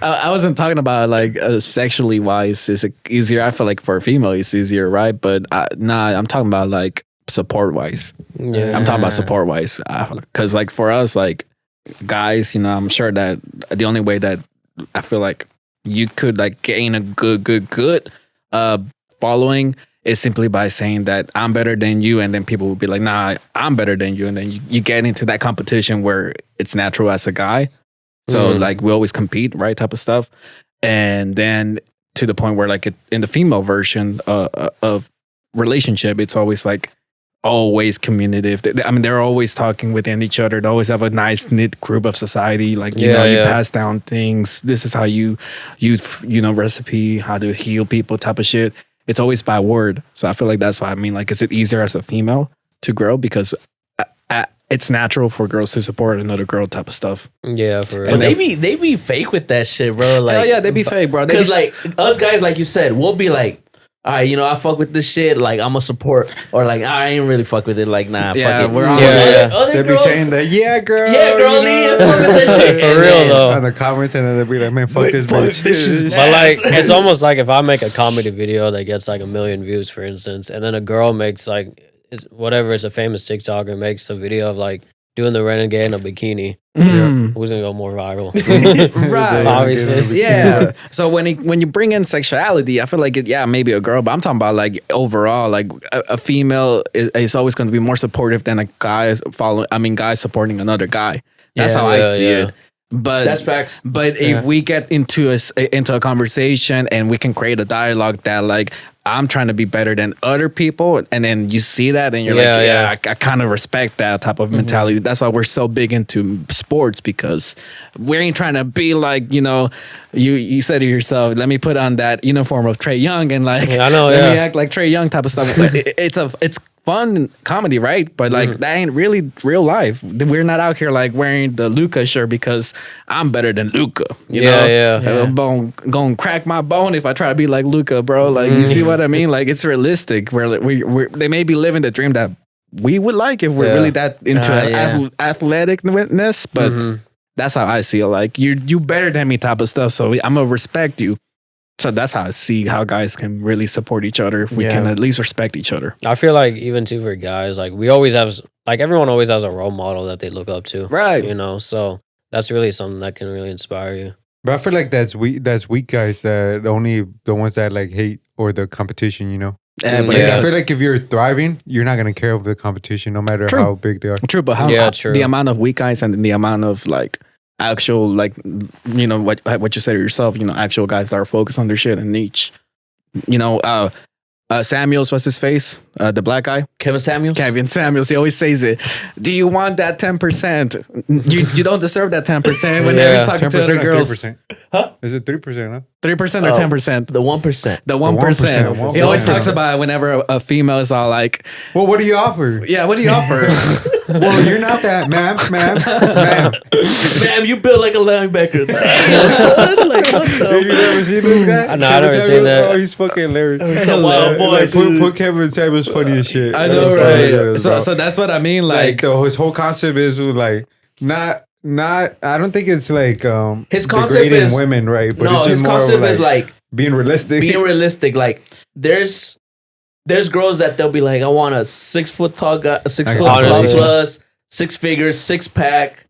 I wasn't talking about like sexually wise. Is it easier? I feel like for a female, it's easier, right? But nah, I'm talking about like support wise. Yeah. I'm talking about support wise, because like for us, like guys, you know, I'm sure that the only way that I feel like you could like gain a good following is simply by saying that I'm better than you, and then people will be like, nah, I'm better than you, and then you get into that competition where it's natural as a guy. So like we always compete, right, type of stuff, and then to the point where like in the female version of relationship, it's always like always communicative. I mean, they're always talking within each other. They always have a nice knit group of society. Like, you know, you pass down things. This is how you know, recipe, how to heal people type of shit. It's always by word. So I feel like that's why I mean, like, is it easier as a female to grow? Because it's natural for girls to support another girl type of stuff. Yeah, for real. But they be fake with that shit, bro. Like, Hell yeah, they be fake, bro. They Because be- like us guys, like you said, we'll be like, all right, you know, I fuck with this shit. Like I'm a support, or like I ain't really fuck with it. Like nah, Yeah, fuck it. we're But all- Yeah. other They be girls, saying that, yeah, girl. yeah, girl, you yeah, know? fuck with that shit. For And real, then- though. On the comments, and then they'll be like, man, fuck this fuck bitch. this shit. But like, it's almost like if I make a comedy video that gets like 1 million views, for instance, and then a girl makes like whatever, it's a famous TikToker makes a video of like doing the renegade in a bikini. Mm. Who's gonna go more viral? Right. Obviously. Yeah. So when you bring in sexuality, I feel like maybe a girl, but I'm talking about like overall, like a female is always going to be more supportive than a guy guy supporting another guy. That's Yeah, how I see it. But That's facts. But if we get into a conversation and we can create a dialogue that like I'm trying to be better than other people, and then you see that and you're I kind of respect that type of mentality. That's why we're so big into sports, because we ain't trying to be like, you know, you said to yourself, let me put on that uniform of Trey Young and like I know, let me act like Trey Young type of stuff. It's fun comedy, right? But like that ain't really real life. We're not out here like wearing the Luca shirt because I'm better than Luca. You know, Yeah. Gonna crack my bone if I try to be like Luca, bro. Like you see what I mean? Like it's realistic. We're they may be living the dream that we would like if we're really that into athleticness, but that's how I see it. Like you better than me type of stuff. So I'm gonna respect you. So that's how I see how guys can really support each other if we can at least respect each other. I feel like even too for guys, like we always have, like everyone always has a role model that they look up to, Right. you know. So that's really something that can really inspire you. But I feel like that's weak guys, that only the ones that like hate or the competition, you know. But Like, it's I feel like if you're thriving, you're not gonna care about the competition, no matter True. how big they are. true, but True. the amount of weak guys and the amount of like actual, like, you know, what you said to yourself, you know, actual guys that are focused on their shit and niche. You know, Samuels, what's his face? The black guy? Kevin Samuels. Kevin Samuels, he always says it. Do you want that 10%? You don't deserve that 10% when he's talking to other girls. 3%. Huh? Is it 3%? Huh? 3% or 10%? The 1%. The 1%. 1%. He always 1%. talks about it whenever a female is all like, Well, what do you offer? yeah, what do you offer? Well, you're not that, ma'am. Ma'am, you built like a linebacker. Like, have you never seen this guy? No, I never seen that. Oh, he's fucking hilarious. a wild boy. Put Kevin Samuels funny as shit. I know, right? So that's what I mean. like his whole concept is like not. I don't think it's like His concept degrading is women, right? But no, it's just his more of, concept is like being realistic. being realistic. Like there's girls that they'll be like, I want a 6 foot tall guy, a 6 foot tall Honestly. plus, 6 figures, 6-pack.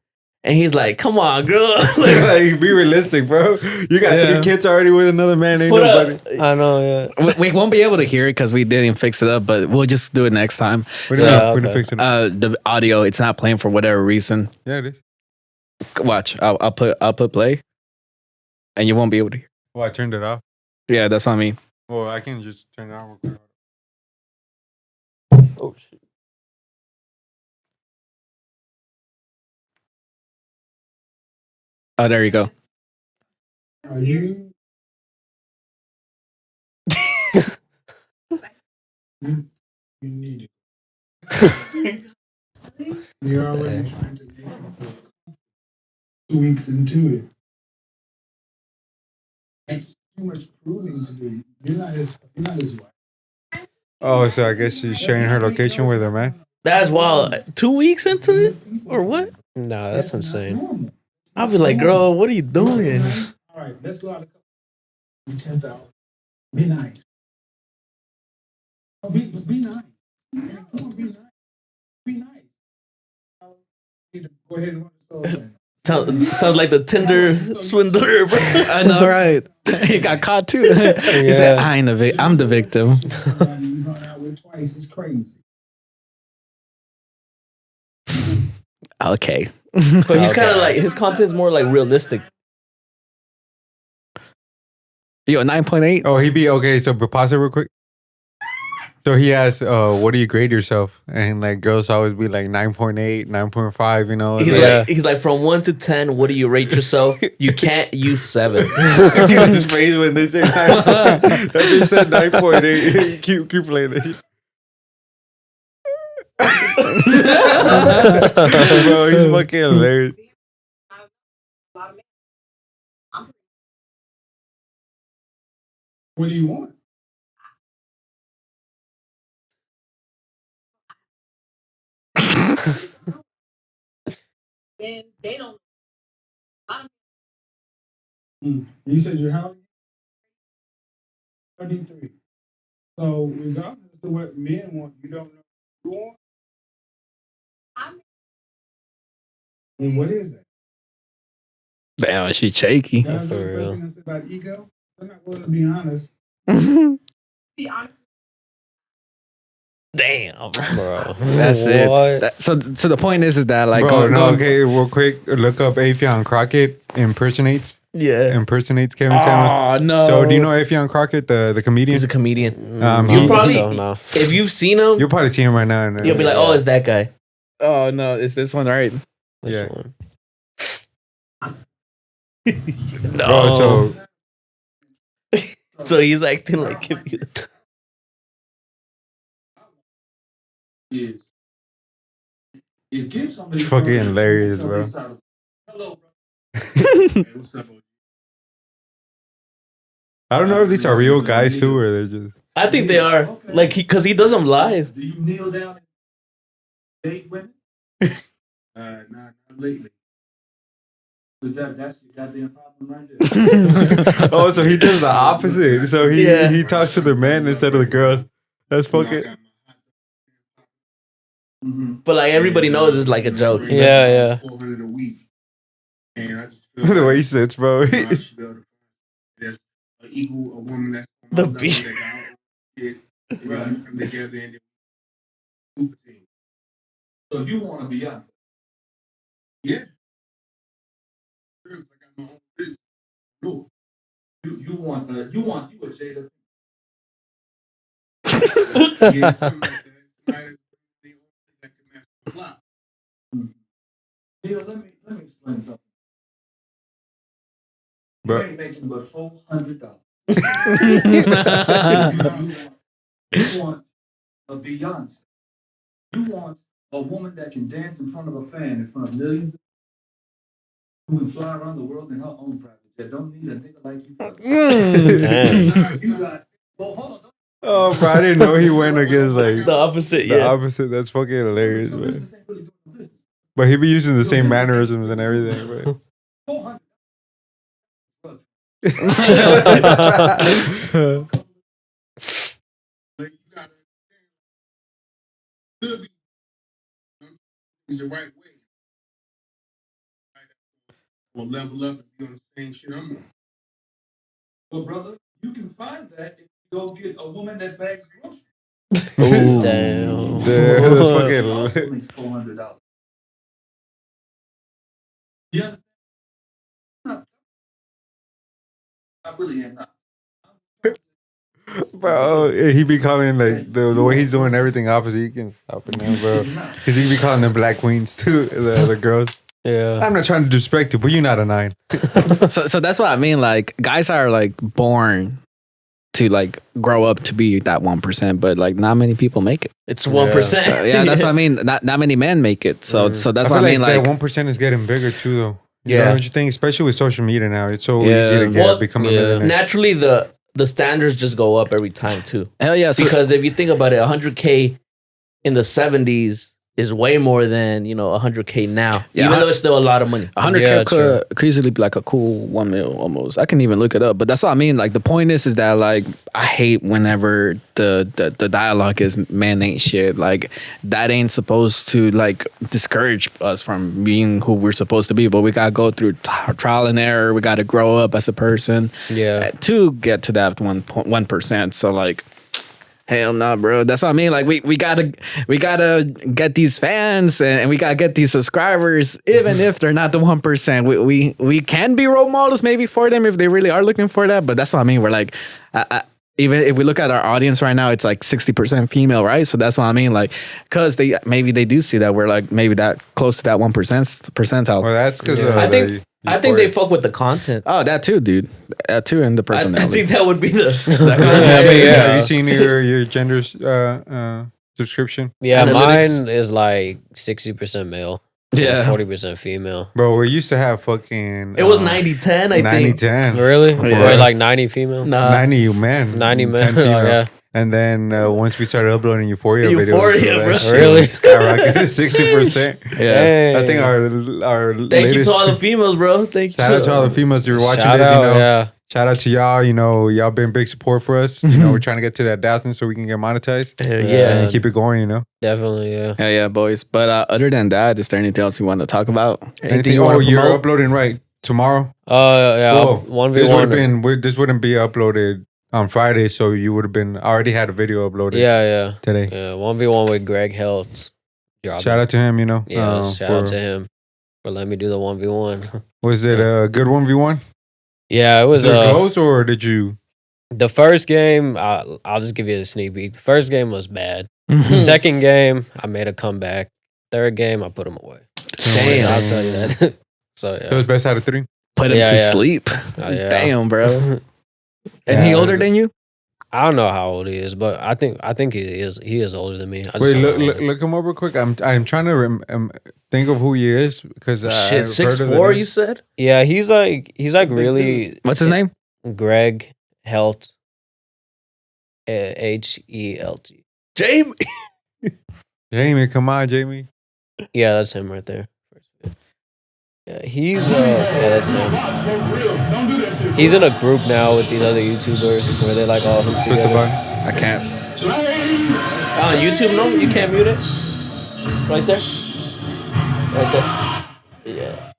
And he's like, come on, girl. Like, like, be realistic, bro. You got 3 kids already with another man. Ain't put nobody. up. I know, yeah. we won't be able to hear it because we didn't fix it up, but we'll just do it next time. We're So- gonna okay. fix it. The audio, it's not playing for whatever reason. Yeah, it is. Watch, I'll put play, and you won't be able to hear. Well, I turned it off. Yeah, that's what I mean. Well, I can just turn it on real quick. Oh shit. Oh, there you go. Are you? you need it. You're already trying to make it feel 2 weeks into it. That's too much proving to do. You're not his wife. Oh, so I guess she's sharing her location with her man. That's wild. 2 weeks into it, or what? Nah, that's insane. Normal. I'll be like, girl, what are you doing? All right, let's go out. Be 10,000. Be nice. Oh, be nice. Come on, be nice. Be nice. Go ahead and run the soul thing. Sounds like the Tinder swindler, bro. I know, right? He got caught too. He said, I'm the victim. Somebody you hung out with twice is crazy. Okay. But he's kind of like, his content's more like realistic. Yo, 9.8? Oh, he be okay. So, but pause it real quick. So he asked, "What do you grade yourself?" And like girls always be like 9.8, 9.5. You know, He's like from 1 to 10. What do you rate yourself? You can't use 7. his face when they say 9. That just said 9.8. keep playing that shit. Bro, he's fucking hilarious. What do you want? And they don't. You said you're how old? 33. So regardless of what men want, you don't know what you want. And what is that? Damn, she shaky. Guys, For the real. person that said about ego, they're not willing to be honest. Be honest. Damn. Bro. That's What? it. So the point is that like, Bro, okay, real quick, look up Afion Crockett impersonates Kevin Samuels. Oh no. So do you know Afion Crockett, the comedian? He's a comedian. You You probably, no. if you've seen him, You'll probably see him right now. you'll be like, oh, it's that guy. Oh no, is this one right? Which Yeah. one? Bro, So he's acting like if you. Is give somebody It's fucking hilarious, bro. Hello, bro. Hey, what's up, I don't know if these are real guys too, or they're just. I think they are. Like, because he does them live. Do you kneel down and date women? Not lately. That's your goddamn problem right there. Oh, so he does the opposite. So Yeah. he talks to the men instead of the girls. That's fucking. But like everybody knows it's like a joke. Yeah. 400 a week. And I just feel The way he like, sits, bro. I should be able to find a woman that's on my The level beat. that got it, and then we come together and then super team. So you want to be Beyonce? Yeah. I got my own business. No. You want you a Jada? Yeah, something like that. Somebody that can match the flop. Neil, let me explain something. You Bro. ain't making but $400. You want a Beyonce. You want a woman that can dance in front of a fan, in front of millions, who can fly around the world in her own private jet. Don't need a nigga like you. Dang. You got. Well, hold on. Oh, bro, I didn't know he went against like The opposite, the yeah. opposite. That's fucking hilarious, So man. business ain't really doing the business. But he be using the same mannerisms and everything, bro. 400. But you gotta understand, is the right way. Or level up and be on the same shit I'm on. Well, brother, you can find that if you go get a woman that bags groceries. Damn. Damn, that's She fucking. also makes $400. You understand? No. I really am not. Bro, he be calling like the way he's doing everything opposite. You can stop it now, bro. Because he be calling them black queens too, the girls. Yeah. I'm not trying to disrespect you, but you're not a 9. So that's what I mean. Like guys are like born to like grow up to be that 1%, but like not many people make it. It's 1%. Yeah, that's what I mean. Not many men make it. So that's I what I feel mean. Like that 1% is getting bigger too, though. You Yeah. know what you think? Especially with social media now, it's so Yeah. easy to get Well, become a yeah. millionaire. Naturally, the standards just go up every time too. hell yeah. So, Because if you think about it, 100K in the 70s is way more than 100K now. Yeah, Even though it's still a lot of money. 100K Yeah, could easily be like a cool 1 mil almost. I can even look it up. But that's what I mean. Like the point is that like I hate whenever the dialogue is man ain't shit. Like that ain't supposed to like discourage us from being who we're supposed to be. But we gotta go through trial and error. We gotta grow up as a person Yeah. to get to that 1%. So like hell no, bro. That's what I mean. Like we gotta get these fans and we gotta get these subscribers, even if they're not the 1%. We can be role models maybe for them if they really are looking for that. But that's what I mean. We're like, even if we look at our audience right now, it's like 60% female, right? So that's what I mean. Like, cause they do see that we're like maybe that close to that 1% percentile. Well, that's because I think they fuck with the content. Oh, that too, dude. That too, and the I personality. think that would be the. Have you seen your gender subscription? Yeah, Analytics. mine is like 60% male. Yeah. 40% female. Bro, we used to have fucking. It was 90-10, I think. 90-10. Really? Yeah. Or like 90 female? Nah. 90 men. 90 men. 10 female. Oh, yeah. And then once we started uploading Euphoria videos, Euphoria, that bro. shit Really? skyrocketed 60%. Yeah. I think our Thank latest. you to all the females, bro. Thank you. Shout out to all the females who are watching Shout this. out, You know, yeah. shout out to y'all. You know, y'all been big support for us. You know, we're trying to get to that 1,000 so we can get monetized Hell Yeah. yeah. and keep it going. You know, Definitely, yeah. Yeah, yeah, boys. But other than that, is there anything else you want to talk about? Anything you Oh, want to you're promote? uploading right tomorrow. Yeah. Whoa. This would have 1v1. been. This wouldn't be uploaded on Friday, so you would have been. I already had a video uploaded. Yeah. Today. Yeah. 1v1 with Greg Heltz. Shout out to him. You know. Yeah, shout out to him for letting me do the 1v1. Was it a good 1v1? Yeah, it Was was it close or did you? the first game. I'll just give you a sneak peek. The first game was bad. Second game, I made a comeback. Third game, I put him away. Damn. I'll tell you that. So That yeah. was best out of 3. Put him Yeah, to yeah. sleep. Oh, yeah. Damn, bro. And he Yeah. older than you? I don't know how old he is, but I think he is older than me. I just Wait, don't know. look him up real quick. I'm trying to think of who he is because Shit, 6'4", you said? Yeah, he's like really. What's his name? Greg Helt. Helt. Jamie. Jamie, come on, Jamie. Yeah, that's him right there. Yeah, he's that's him. He's in a group now with these other YouTubers where they like all hoop Put the together. button. I can't. On YouTube, no? You can't mute it? Right there? Right there? Yeah.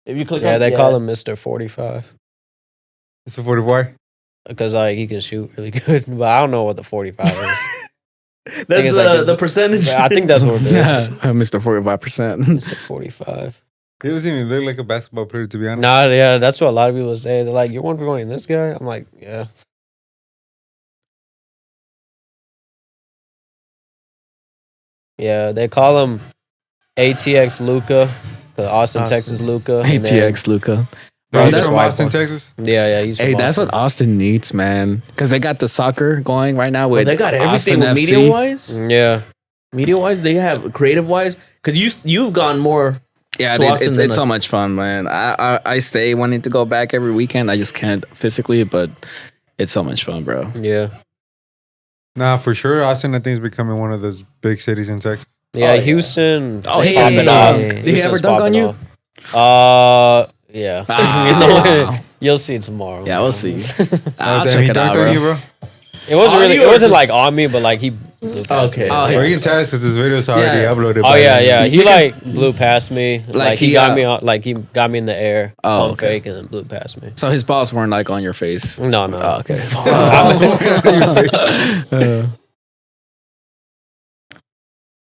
If you click Yeah, on they call him Mr. 45 It's a 44. because like he can shoot really good, but I don't know what the 45 is. That's it's like the percentage. I think that's what it is. Mr. 45%. Mr. 45. He doesn't even look like a basketball player, to be honest. Nah, yeah, that's what a lot of people say. They're like, "You're 1v1 this guy." I'm like, "Yeah." Yeah, they call him ATX Luca, the Austin, Texas Luca. and then- ATX Luca. No, Bro, he's that's from why- Austin, Texas. Yeah, he's from Hey, that's Austin. what Austin needs, man. Because they got the soccer going right now with They got everything Austin with FC. media wise. Yeah, Media wise, they have creative wise. Because you've gone more. Yeah, to dude, Austin it's than so us. much fun, man. I stay wanting to go back every weekend. I just can't physically, but it's so much fun, bro. yeah, Nah, for sure. Austin, I think, is becoming one of those big cities in Texas. yeah. Oh, yeah. Houston. Oh, is hey, popping hey, off. hey. Did he Houston's ever dunk on popping you? off. Yeah. Ah. You'll see tomorrow. Yeah, we'll see. I'll Damn, check he it out, dunked on bro. you, bro. It wasn't On really. you It or wasn't just- like on me, but like he blew past Okay. me. Oh, Well, yeah. you can tell us because this video's already Yeah. uploaded. Oh by yeah, then. yeah. You He can- like blew past me. Like he he, got me on. Like he got me in the air. Oh, Pump okay. fake and then blew past me. So his balls weren't like on your face. No, no. Oh, okay.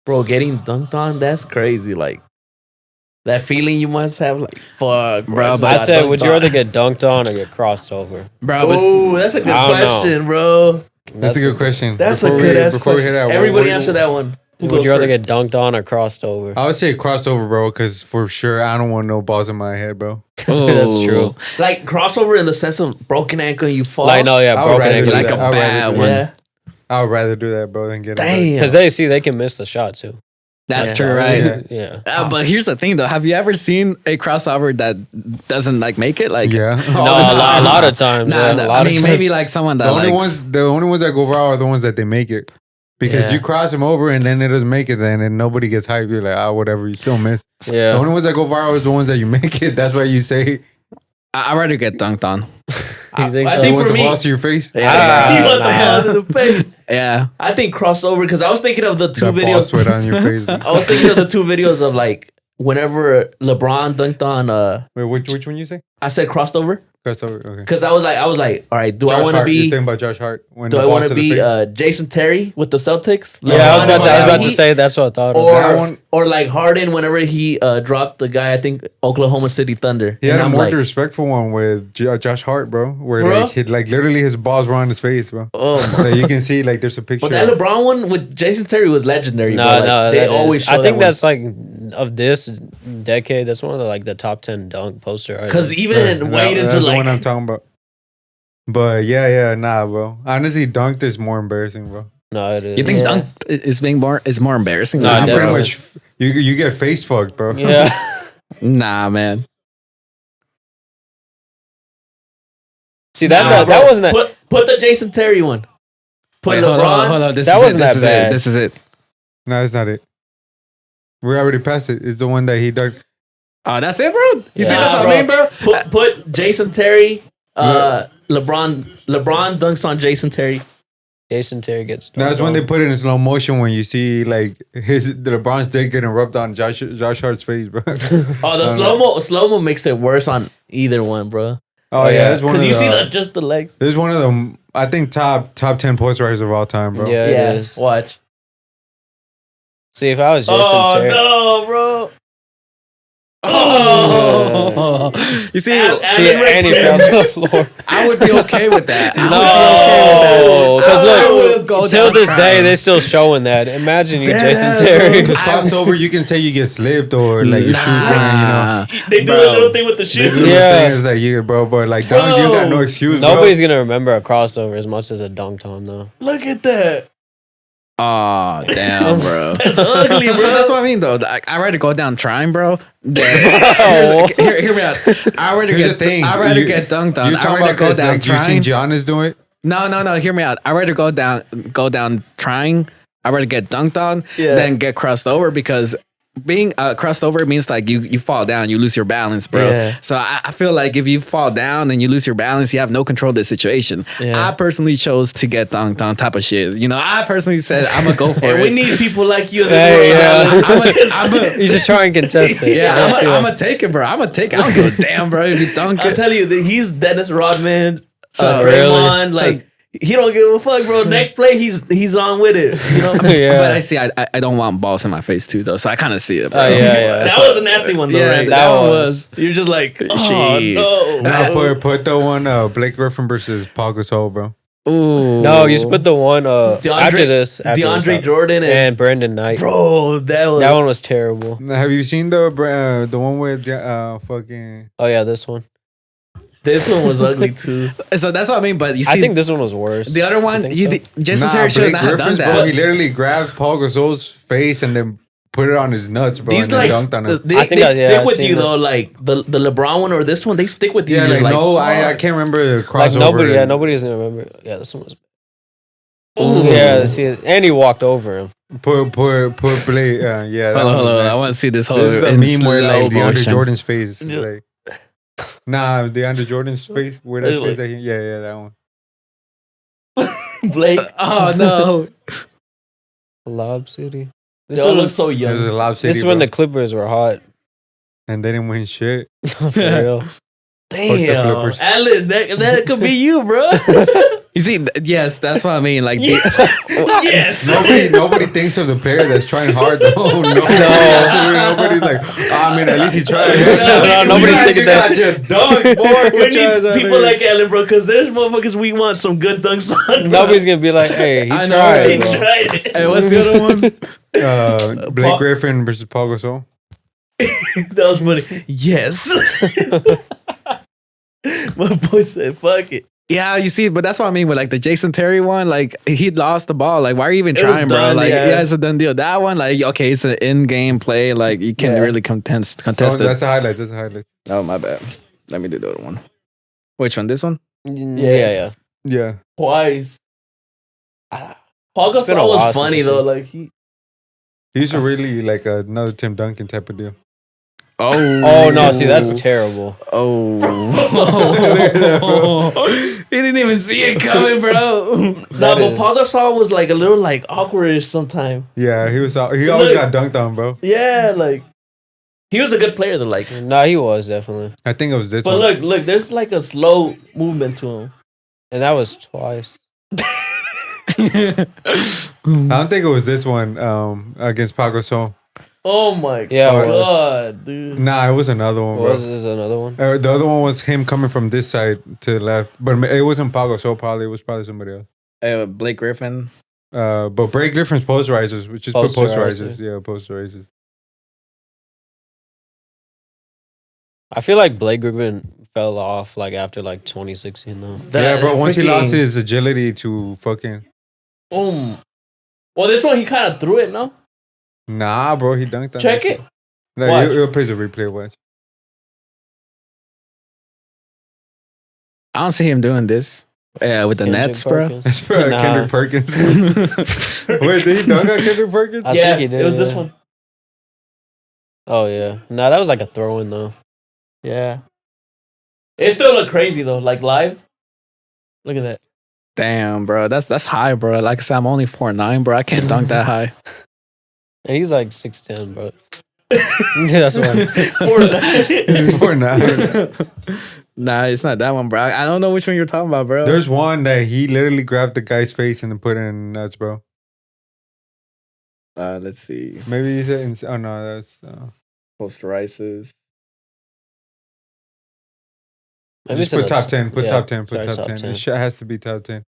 Bro, getting dunked on, that's crazy. Like, That feeling you must have, like, fuck, Bro, but I got said, dunked would you on. rather get dunked on or get crossed over? Bro, but Oh, that's a good I don't know. question, bro. That's a good question. That's Before a we- good ass before we question. hit that, Everybody what- answer that one. Who Would goes you rather first? get dunked on or crossed over? I would say crossover, bro, because for sure I don't want no balls in my head, bro. That's true. Like crossover in the sense of broken ankle, you fall. Like, no, yeah, I would broken rather ankle. do like that. a I would rather bad do one. that. Yeah. I would rather do that, bro, than get Damn. Because they can miss the shot too. that's Yeah. true, right? Yeah. Yeah. But here's the thing, though. Have you ever seen a crossover that doesn't like make it? Like, Yeah. No, all the a time. lot of times. Nah, yeah, nah, a lot I of mean, times. maybe like someone that The only likes. ones that go viral are the ones that they make it. Because Yeah. you cross them over and then it doesn't make it, then and nobody gets hyped. You're like, whatever, you still miss. The Yeah. only ones that go viral is the ones that you make it. That's why you say I'd rather get dunked on. You think I so? you think want for the me, balls to your face. Ah, you want the nah. hands in the face. Yeah. I think crossover because I was thinking of the two That ball videos. sweat on your face. I was thinking of the two videos of like whenever LeBron dunked on. Wait, which one you say? I said crossed over Crossover. Okay. because I was like, all right, do I Josh want to Hart, you're be? thinking about Josh Hart. When Do the I ball want to the be face? Jason Terry with the Celtics? Yeah, I was LeBron about and to Heat? say that's what I thought of. That one- Or like Harden whenever he dropped the guy, I think Oklahoma City Thunder. He had and a I'm more like, disrespectful one with Josh Hart, bro. Where Bro? like he, like literally his balls were on his face, bro. oh my. Like you can see like there's a picture. But that LeBron one with Jason Terry was legendary. No, bro. Like, no, they that always is. show I that think one. that's like of this decade. That's one of the like the top 10 dunk poster. Because artists. even Wade is that's just the one I'm like, talking about. But yeah, nah, bro. Honestly, dunked is more embarrassing, bro. No, it is. You think Yeah. dunk is being more embarrassing? No, than You bro? pretty much you get face fucked, bro. Yeah. Nah, man. See that Nah, that, bro, that wasn't that. Put the Jason Terry one. Put Wait, LeBron. hold on. This That is wasn't it. that This is bad. it. This is it. No, it's not it. We already passed it. It's the one that he dunked. Oh, that's it, bro. You see, Yeah. that's what Nah, I mean, bro. Put Jason Terry. LeBron dunks on Jason Terry. Jason Terry gets. No, it's dunked when they on. put it in slow motion when you see like the LeBron's dick getting rubbed on Josh Hart's face, bro. Oh, the slow mo makes it worse on either one, bro. Oh yeah, that's one of Because you see the. just the leg. This is one of the I think top 10 posterizers of all time, bro. Yeah, Yeah, it is. watch. See if I was Jason Oh Terry. no, bro. Oh, you see, See, and he fell to the floor. I would be okay with that. I No, would be okay with that. because I will look, go till down this day crying. they still showing that. Imagine you, Jason Damn, Terry. Because crossover, you can say you get slipped or like your shoes wearing, you know. They do Bro. a little thing with the They shoe. do Yeah. the thing is like you, bro, but like dunk, you got no excuse, Nobody's gonna remember a crossover as much as a dunked on though. Look at that. Oh, damn, bro. That's ugly, So bro. that's what I mean, though. I'd rather go down trying, bro. Hear me out. I'd rather Here's get the thing. I'd rather You- get dunked on. You I'd talking rather about go this, down like you trying. seen Giannis do it? No. Hear me out. I'd rather go down trying. I'd rather get dunked on Yeah. than get crossed over because being crossed over means like you fall down, you lose your balance, bro. Yeah. So I feel like if you fall down and you lose your balance, you have no control of the situation. Yeah. I personally chose to get dunked on type of shit. You know, I personally said I'm gonna go for And it. we need people like you in the Hey, world. yeah. I'm a, He's just trying to contest it. yeah, Let's see I'm what- gonna take it, bro. I'm gonna take it. I don't give a damn, bro. If you dunk I'm it, telling you, that he's Dennis Rodman, So, Draymond. really? Like he don't give a fuck, bro. Next play, he's on with it. You know. yeah. but I see. I don't want balls in my face too, though. So I kind of see it, bro. Oh, yeah, yeah. That was a nasty one, though, Yeah, right? that one was. You're just like, oh Shit. no. No, put the one Blake Griffin versus Paul Gasol, bro. Ooh. No, you just put the one after this. DeAndre Jordan and Brendan Knight. bro, that That one was terrible. Have you seen the one with fucking? Oh yeah, this one. This one was ugly too. So that's what I mean. But you see, I think this one was worse. the other You one, think you so? Jason Nah, Terry should Blake not have done Griffin's, bro. He that. literally grabbed Paul Gasol's face and then put it on his nuts, bro. These and then like dunked on him. they I think stick I've with seen you that. though. Like the LeBron one or this one, they stick with you. Yeah, You're like no, I fuck. can't remember the crossover. Like nobody, nobody's gonna remember. Yeah, this one was. Ooh. Yeah, see, and he walked over him. Put Blake. Yeah. that Hold one was on. I nasty. want to see this whole. This is the in meme where like slow DeAndre motion. Jordan's face. is Yeah. Like, nah, DeAndre Jordan's face. Where that It's face like- that he, yeah, that one. Blake. Oh no! Lob City. They This all one look so There's young. a Lob City, This is when bro. the Clippers were hot. And they didn't win shit. For real. Damn, Clippers. Alan, that could be you, bro. You see, yes, that's what I mean. Like, Yes. Nobody thinks of the player that's trying hard though. Nobody's like, I mean, at least he tried. No, nobody's thinking that. You got your dunk, boy. We need people like Ellen, bro, because there's motherfuckers we want some good dunks on. Bro. Nobody's gonna be like, hey, he I know, tried. He bro. tried it. hey, what's the other one? Blake Paul- Griffin versus Paul Gasol. That was funny. Yes. My boy said, fuck it. Yeah, you see, but that's what I mean with like the Jason Terry one. Like he lost the ball. Like why are you even It was trying, bro? done, Like yeah. it's a done deal. That one, like okay, it's an in-game play. Like you can't Yeah. really contest Oh, it. that's a highlight. That's a highlight. Oh my bad. Let me do the other one. Which one? This one? Yeah. Yeah. Twice. Paul It's been a Gasol while was since funny I've though. seen- Like he. He's a really like another Tim Duncan type of deal. Oh no, see that's terrible. Oh. He didn't even see it coming, bro. Nah, That but is- Paul Gasol was like a little like awkwardish sometime. Yeah, he was. He always Look. got dunked on, bro. Yeah, like he was a good player though. Like, No, he was definitely, I think it was this but one. look, there's like a slow movement to him. and that was twice. I don't think it was this one against Paul Gasol. Oh my Yeah, it was. god, dude. Nah, it was another one, What was bro. this another one? The other one was him coming from this side to the left, but it wasn't Paul Gasol. Probably it was probably somebody else. Blake Griffin. But Blake Griffin's posterizers, which is put Posterizer. posterizers. Yeah, posterizers. I feel like Blake Griffin fell off like after like 2016 though. Yeah, bro. Once he freaking- lost his agility to fucking. Well, this one he kind of threw it, no? Nah, bro. He dunked on Check that it. shit. Like, Watch. you'll play the replay. Watch. I don't see him doing this. Yeah, with the Kendrick Nets, bro. Perkins. That's for Nah. Kendrick Perkins. Wait, did he dunk on Kendrick Perkins? I Yeah, think he did, it was this yeah. one. Oh yeah, no, that was like a throw in though. Yeah. It still look crazy though, like live. Look at that. Damn, bro. That's high, bro. Like I said, I'm only 4'9", bro. I can't dunk that high. And he's like 6'10", bro. That's why. Or not. Nah, it's not that one, bro. I don't know which one you're talking about, bro. There's one that he literally grabbed the guy's face and then put it in nuts, bro. Let's see. Maybe he said, oh no, that's. Posterizes. Maybe Just it's in put the top 10. Put yeah, top 10. Put sorry, top 10. 10. This shit has to be top 10.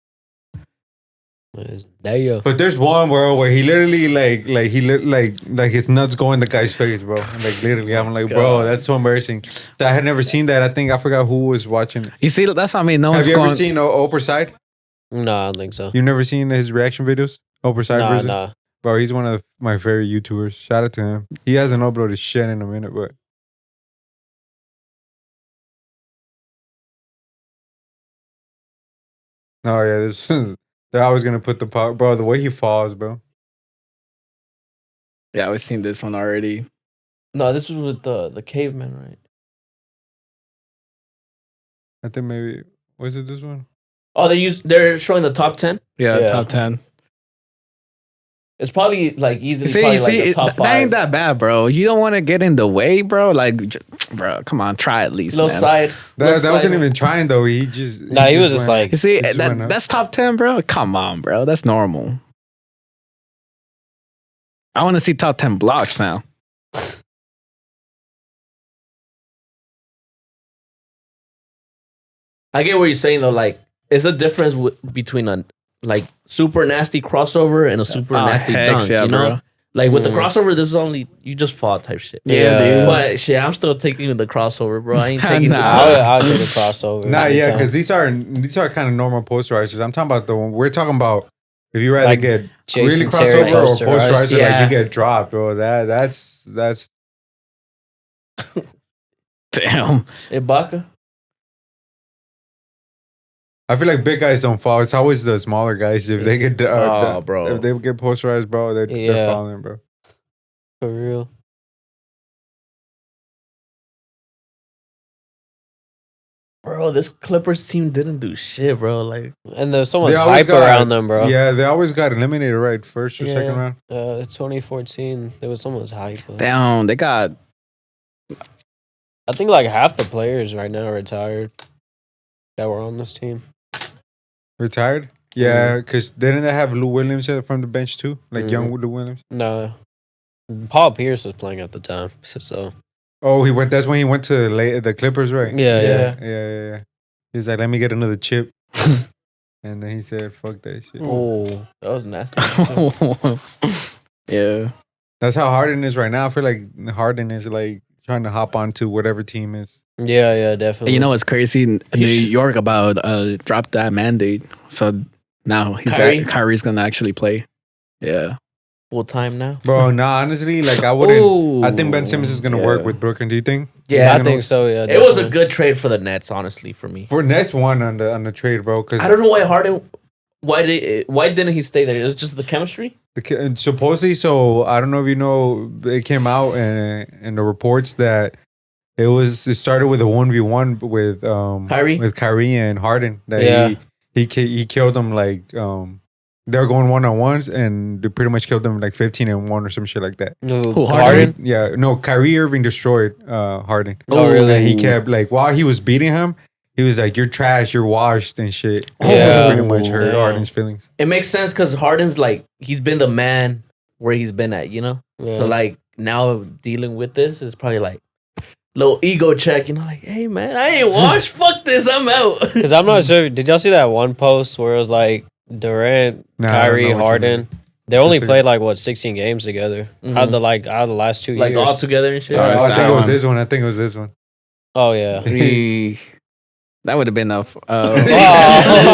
Damn. But there's one where he literally like his nuts go in the guy's face, bro. Like literally, I'm like, bro, that's so embarrassing. I had never seen that. I think I forgot who was watching it. You see, that's what I mean. No Have one's you going. ever seen Oprah Side? No, I don't think so. You've never seen his reaction videos? Oprah Side Nah, version? nah. Bro, he's one of my favorite YouTubers. Shout out to him. He hasn't uploaded shit in a minute, but. Oh yeah, this. They're always gonna put the pop, bro. The way he falls, bro. Yeah, we've seen this one already. No, this was with the caveman, right? I think maybe was it this one? Oh, they're showing the top 10. Yeah, Yeah. top 10. It's probably like easily See, probably you like see, the top that ain't 5. that bad, bro. You don't want to get in the way, bro. Like, bro, come on, try at least, Little man. side. That little wasn't side. even trying though. He just. Nah, he was just went- like, You see, It just went up. that's top 10, bro. Come on, bro. That's normal. I want to see top 10 blocks now. I get what you're saying though. Like, it's a difference between a like super nasty crossover and a super nasty heck dunk. yeah, you know, bro. like with the Mm. crossover, this is only you just fall type shit. Yeah, dude. But shit, I'm still taking the crossover, bro. I ain't taking Nah, the I'll take a crossover. Nah, yeah, anytime. because these are kind of normal posterizers. I'm talking about the one we're talking about. If you rather Like get Jason really Terry crossover or posterized. posterizer, Yeah. like you get dropped, bro. That's Damn. Ibaka. I feel like big guys don't fall. It's always the smaller guys. If they get bro. if they get posterized, bro, they're Yeah. falling, bro. For real. Bro, this Clippers team didn't do shit, bro. Like, And there's so much They always hype got- around them, bro. Yeah, they always got eliminated, right? First or second Yeah. round. 2014, there was so much hype. Damn, they got. I think like half the players right now are retired that were on this team. Retired? Yeah, because didn't they have Lou Williams from the bench too? Like young Lou Williams? No. Paul Pierce was playing at the time. So Oh, he went. That's when he went to the Clippers, right? yeah. Yeah. He was like, "Let me get another chip," and then he said, "Fuck that shit." Oh, that was nasty. Yeah. That's how Harden is right now. I feel like Harden is like trying to hop onto whatever team is. Yeah, definitely. You know what's crazy? New York about dropped that mandate, so now Kyrie's gonna actually play. Yeah. Full time now. Bro, nah, honestly, like I wouldn't. I think Ben Simmons is gonna work with Brooklyn. Do you think? Yeah, I think so. Yeah, it was a good trade for the Nets, honestly, for me. For Nets one on the trade, bro. Because I don't know why Harden. Why didn't he stay there? It was just the chemistry. and supposedly, so I don't know if you know, it came out in the reports that it started with a 1v1 with Kyrie and Harden. That he killed them like they were going 1-on-1s and they pretty much killed them like 15-1 or some shit like that. Who, Harden? Yeah, no, Kyrie Irving destroyed Harden. Oh, really? And he kept like while he was beating him, he was like, "You're trash, you're washed," and shit. Yeah. Pretty much hurt Harden's feelings. It makes sense because Harden's like he's been the man where he's been at, you know. Yeah. So like now dealing with this is probably like little ego check, you know, like, hey man, I ain't washed. Fuck this, I'm out. Because I'm not sure. Did y'all see that one post where it was like Durant, Kyrie, Harden? They only played like 16 games together out of the last 2 years, like all together and shit. I think it was this one. I think it was this one. Oh yeah. That would have been enough. You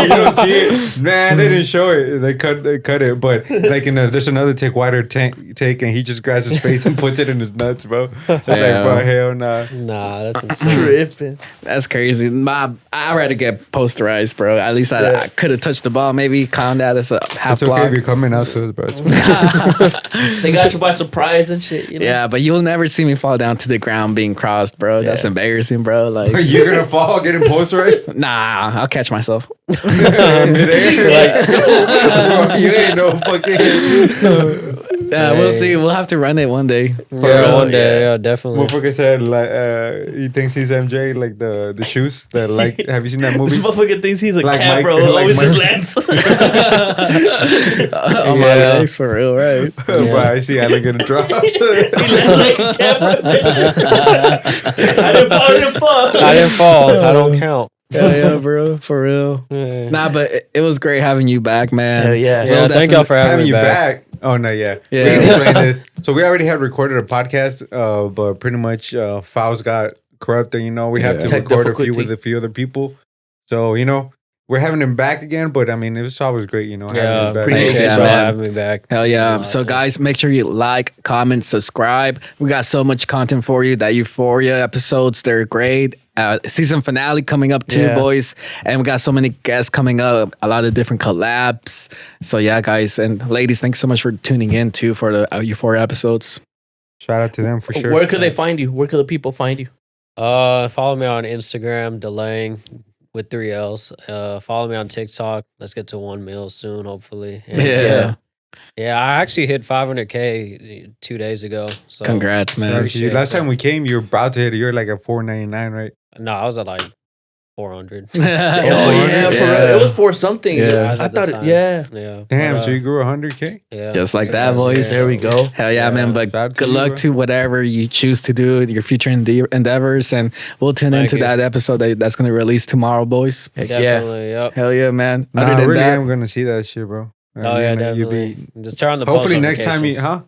don't see it, man. They didn't show it. They cut it, but like there's another take and he just grabs his face and puts it in his nuts, bro. Like, bro, hell nah. Nah, that's insane. Tripping. That's crazy. I'd rather get posterized, bro. At least I could have touched the ball. Maybe calm down. That's a half It's block. okay if you're coming out to us, bro. They got you by surprise and shit, you know? Yeah, but you'll never see me fall down to the ground being crossed, bro. That's embarrassing, bro. Like You're gonna fall getting posterized? nah, I'll catch myself. You ain't no fucking. Yeah, we'll see. We'll have to run it one day. One day, yeah, definitely. Motherfucker said like he thinks he's MJ, like the shoes that like. Have you seen that movie? This motherfucker thinks he's a Like cat, Mike- bro. like Always Mike- just lands. On my legs, for real, right? Bro, I see Alec gonna drop. He lands like a cat, bro. I didn't fall. I didn't fall. I don't count. Yeah, bro, for real. Yeah. Nah, but it was great having you back, man. Hell yeah. Yeah, thank y'all for having me you back. Oh no, yeah. Yeah. We can explain this. So we already had recorded a podcast, but pretty much files got corrupted. You know, we have to Tech record a few difficulty. with a few other people. So you know, we're having him back again. But I mean, it was always great. You know, having Yeah, him back. appreciate Yeah, y'all man. having me back. Hell yeah. It's a So, lot, guys, make sure you like, comment, subscribe. We got so much content for you. That Euphoria episodes, they're great. Season finale coming up too, Yeah. boys. And we got so many guests coming up, a lot of different collabs. So, yeah, guys. And ladies, thanks so much for tuning in too for the Euphoria episodes. Shout out to them for sure. Where could they find you? Where could the people find you? Follow me on Instagram, DeLange with 3 L's. Follow me on TikTok. Let's get to 1 mil soon, hopefully. And, Yeah. yeah, I actually hit 500K 2 days ago. So Congrats, Shout man. out to you. Appreciate Last that. time we came, you were about to hit it. You're like at 499, right? No, I was at like 400. Oh yeah, for real. It was for something. Yeah. I At the thought time. yeah. Yeah. Damn, but, so you grew 100K? yeah. Just like that, 600K. boys. There we go. Hell yeah, man. But Shout out to good you, luck bro. to whatever you choose to do, your future endeavors. And we'll tune Thank into you. that episode that's going to release tomorrow, boys. Heck yeah. Definitely, yep. Hell yeah, man. Nah, Other I than really that, am gonna see that shit, bro. Oh yeah, You definitely. be- Just turn on the Hopefully post next time you, notifications. huh?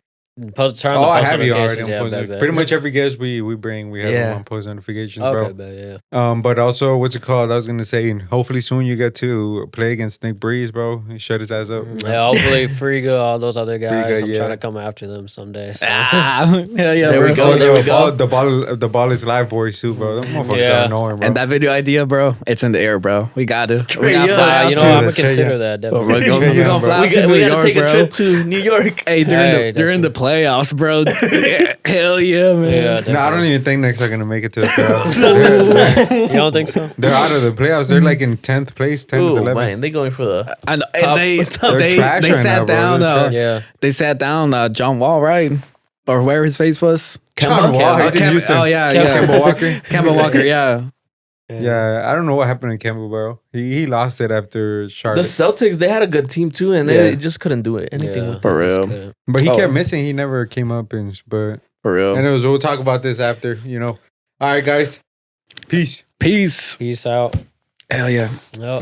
Turn on Oh, the I post have you already. notifications. On Yeah, post bet, notifications. bet. Pretty much every guest we bring, we have Yeah. them on post notifications, Okay, bro. bet, yeah. But also, what's it called? I was gonna say, and hopefully soon you get to play against Nick Breeze, bro. He shut his ass up. Yeah, hopefully Friga, all those other guys. Friga, I'm yeah. trying to come after them someday. So. hell yeah, There we bro. go. There we go. The ball is live, boys too, bro. Them motherfuckers Yeah. are annoying, bro. And that video idea, bro, it's in the air, bro. We got to. We Yeah. got to fly out You know, to- I'm gonna Let's show consider you. that We're definitely. gonna, Yeah, gonna bro. fly out to We New gotta York, take a bro. trip to New York. Hey, Hey, during the playoffs, bro. Hell yeah, man. Yeah, No, I don't definitely. even think Knicks are gonna make it to the playoffs. You don't think so? They're out of the playoffs. They're like in 10th place, 10th Ooh, to 11th. man, they going for the I know, Top- and they They're trash right sat now, bro. down. They're trash. Yeah. They sat down. John Wall, right, or where his face was. John Wall, he's in Houston. Oh yeah, Kemba yeah. Walker. Kemba Walker, yeah. Yeah, I don't know what happened to Kemba, bro. He lost it after The Charlotte. Celtics, they had a good team too, and they just couldn't do it. Anything Yeah. with For it. Just real. couldn't. But he Oh. kept missing. He never came up. But For real. anyways, we'll talk about this after, you know. All right, guys. Peace. Peace. Peace out. Hell yeah. Yep.